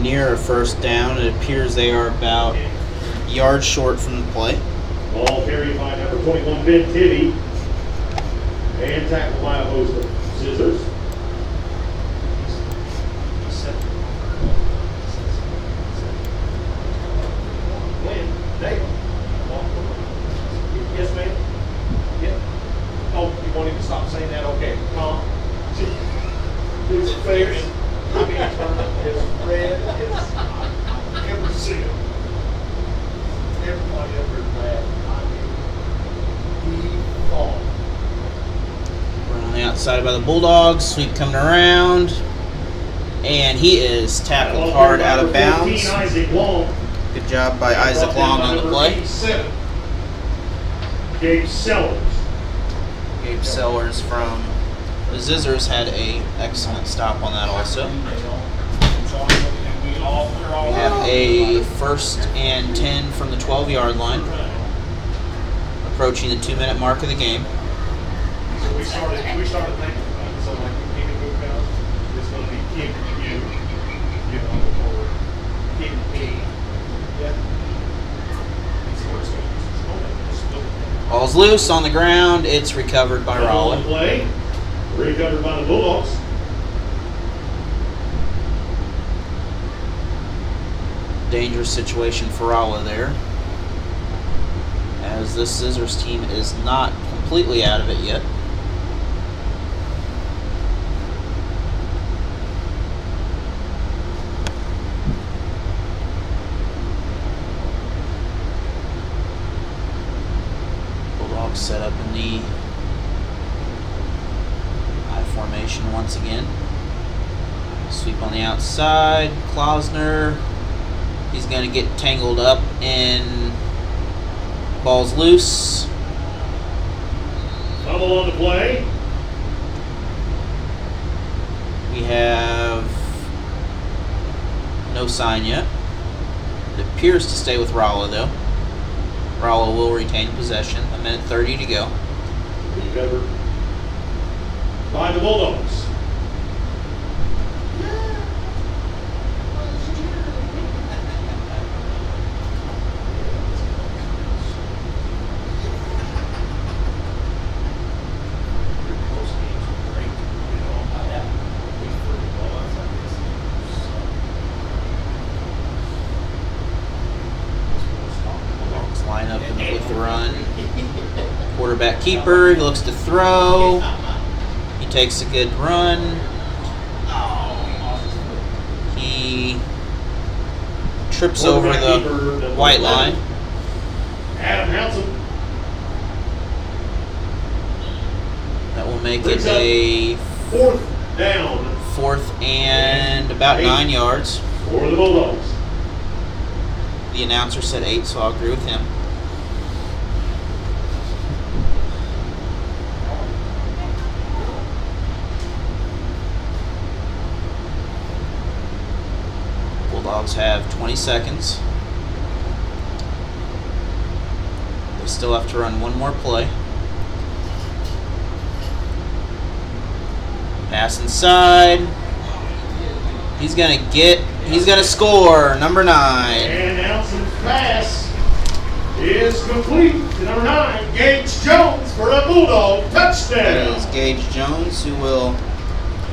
Speaker 1: Near a first down, it appears they are about a yard short from the play.
Speaker 4: Ball carried by number 21, Ben Tibby, and tackled by a host of Scissors. Yes, ma'am? Yeah. Oh, you want him to stop saying that? Okay. Tom? His face, I mean, his red, his, I've never seen him. Everybody ever laughed. I mean, he fought.
Speaker 1: We're on the outside by the Bulldogs. Sweep coming around. And he is tackled hard out of bounds. Good job by Isaac Long on the play.
Speaker 4: Gabe Sellers.
Speaker 1: Gabe Sellers from the Scissors had an excellent stop on that also. We have a 1st and 10 from the 12-yard line. Approaching the 2-minute mark of the game.
Speaker 4: So we started thinking about it. So like King and Book House, it's going to be King and you know, or King and me. Yeah.
Speaker 1: Ball's loose on the ground. It's recovered by Rolla.
Speaker 4: Play. Recovered by the Bulldogs.
Speaker 1: Dangerous situation for Rolla there, as this Scissors team is not completely out of it yet. Bulldogs set up in the I formation once again. Sweep on the outside. Klausner. He's going to get tangled up in ball's loose.
Speaker 4: Fumble on the play.
Speaker 1: We have no sign yet. It appears to stay with Rolla though. Rolla will retain possession. 1:30 to go.
Speaker 4: Recovered by the Bulldogs.
Speaker 1: Line up with the run. Quarterback keeper, he looks to throw. He takes a good run. He trips over the white line.
Speaker 4: Adam Hansen.
Speaker 1: That will make it a
Speaker 4: 4th down.
Speaker 1: 4th and about 9 yards.
Speaker 4: For the Bulldogs.
Speaker 1: The announcer said 8, so I'll agree with him. Bulldogs have 20 seconds. They still have to run one more play. Pass inside. He's gonna score. Number 9.
Speaker 4: And Nelson's pass is complete to number 9, Gage Jones. Bulldog touchdown.
Speaker 1: That is Gage Jones, who will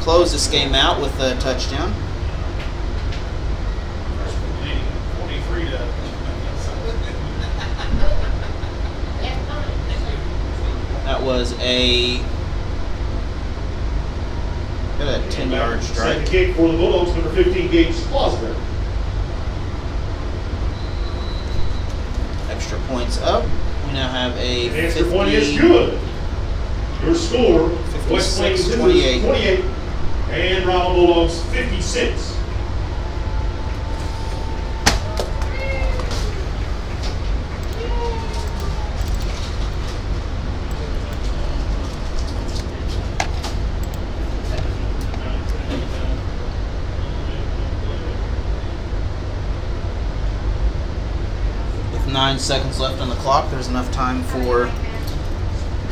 Speaker 1: close this game out with a touchdown. That was a 10-yard strike.
Speaker 4: Second kick for the Bulldogs, number 15, Gage Slosberg.
Speaker 1: Extra points up. We now have a
Speaker 4: The extra point is good. Your score, West Plains
Speaker 1: 28.
Speaker 4: 28 and Rolla Bulldogs 56.
Speaker 1: With 9 seconds left on the clock, there's enough time for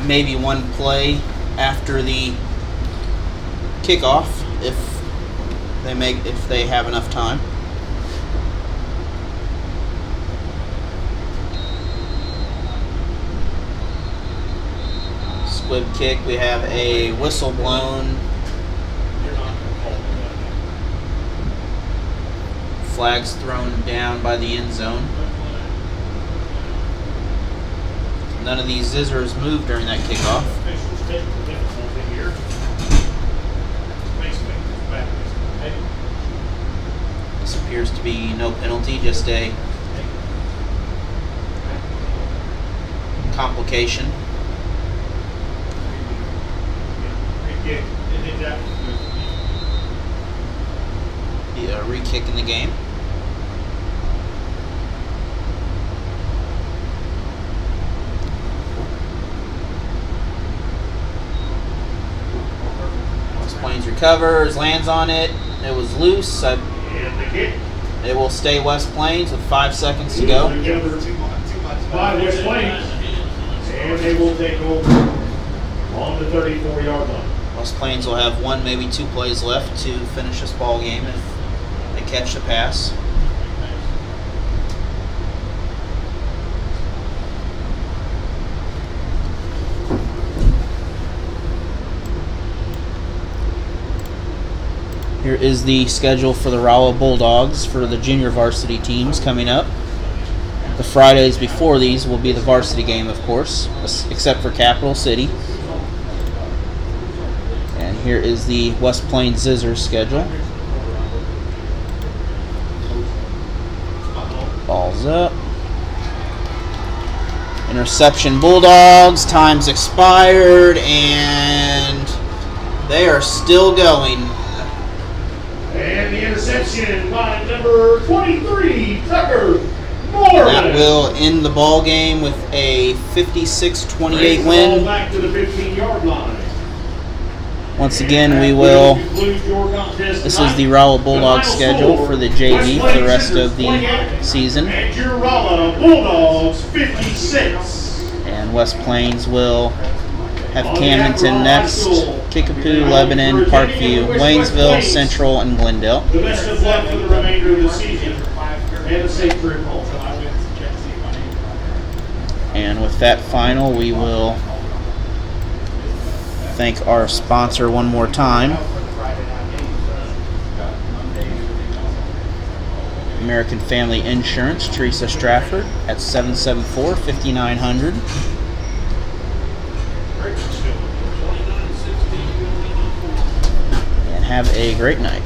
Speaker 1: maybe one play after the kickoff if they have enough time. Squib kick, we have a whistle blown. Flags thrown down by the end zone. None of these scissors moved during that kickoff. This appears to be no penalty, just a complication. Yeah, re-kick in the game. Plains recovers, lands on it. It was loose. It will stay West Plains with 5 seconds to go.
Speaker 4: By West Plains, and they will take over on the 34-yard line.
Speaker 1: West Plains will have 1, maybe 2 plays left to finish this ball game if they catch the pass. Here is the schedule for the Rolla Bulldogs for the junior varsity teams coming up. The Fridays before these will be the varsity game, of course, except for Capital City. And here is the West Plains Scissors schedule. Ball's up. Interception Bulldogs. Time's expired, and they are still going.
Speaker 4: And the interception by number 23, Tucker Moore.
Speaker 1: That will end the ball game with a 56-28 win.
Speaker 4: Back to the 15-yard line.
Speaker 1: Once again, we will. This is the Rolla Bulldogs schedule for the JV for the rest of the season.
Speaker 4: And your Rolla Bulldogs 56.
Speaker 1: And West Plains will have Camdenton next, Kickapoo, Lebanon, Parkview, Waynesville, Central, and Glendale.
Speaker 4: The best of luck for the remainder of the season. And a safe trip home.
Speaker 1: And with that final, we will thank our sponsor one more time. American Family Insurance, Teresa Strafford at 774-5900. And have a great night.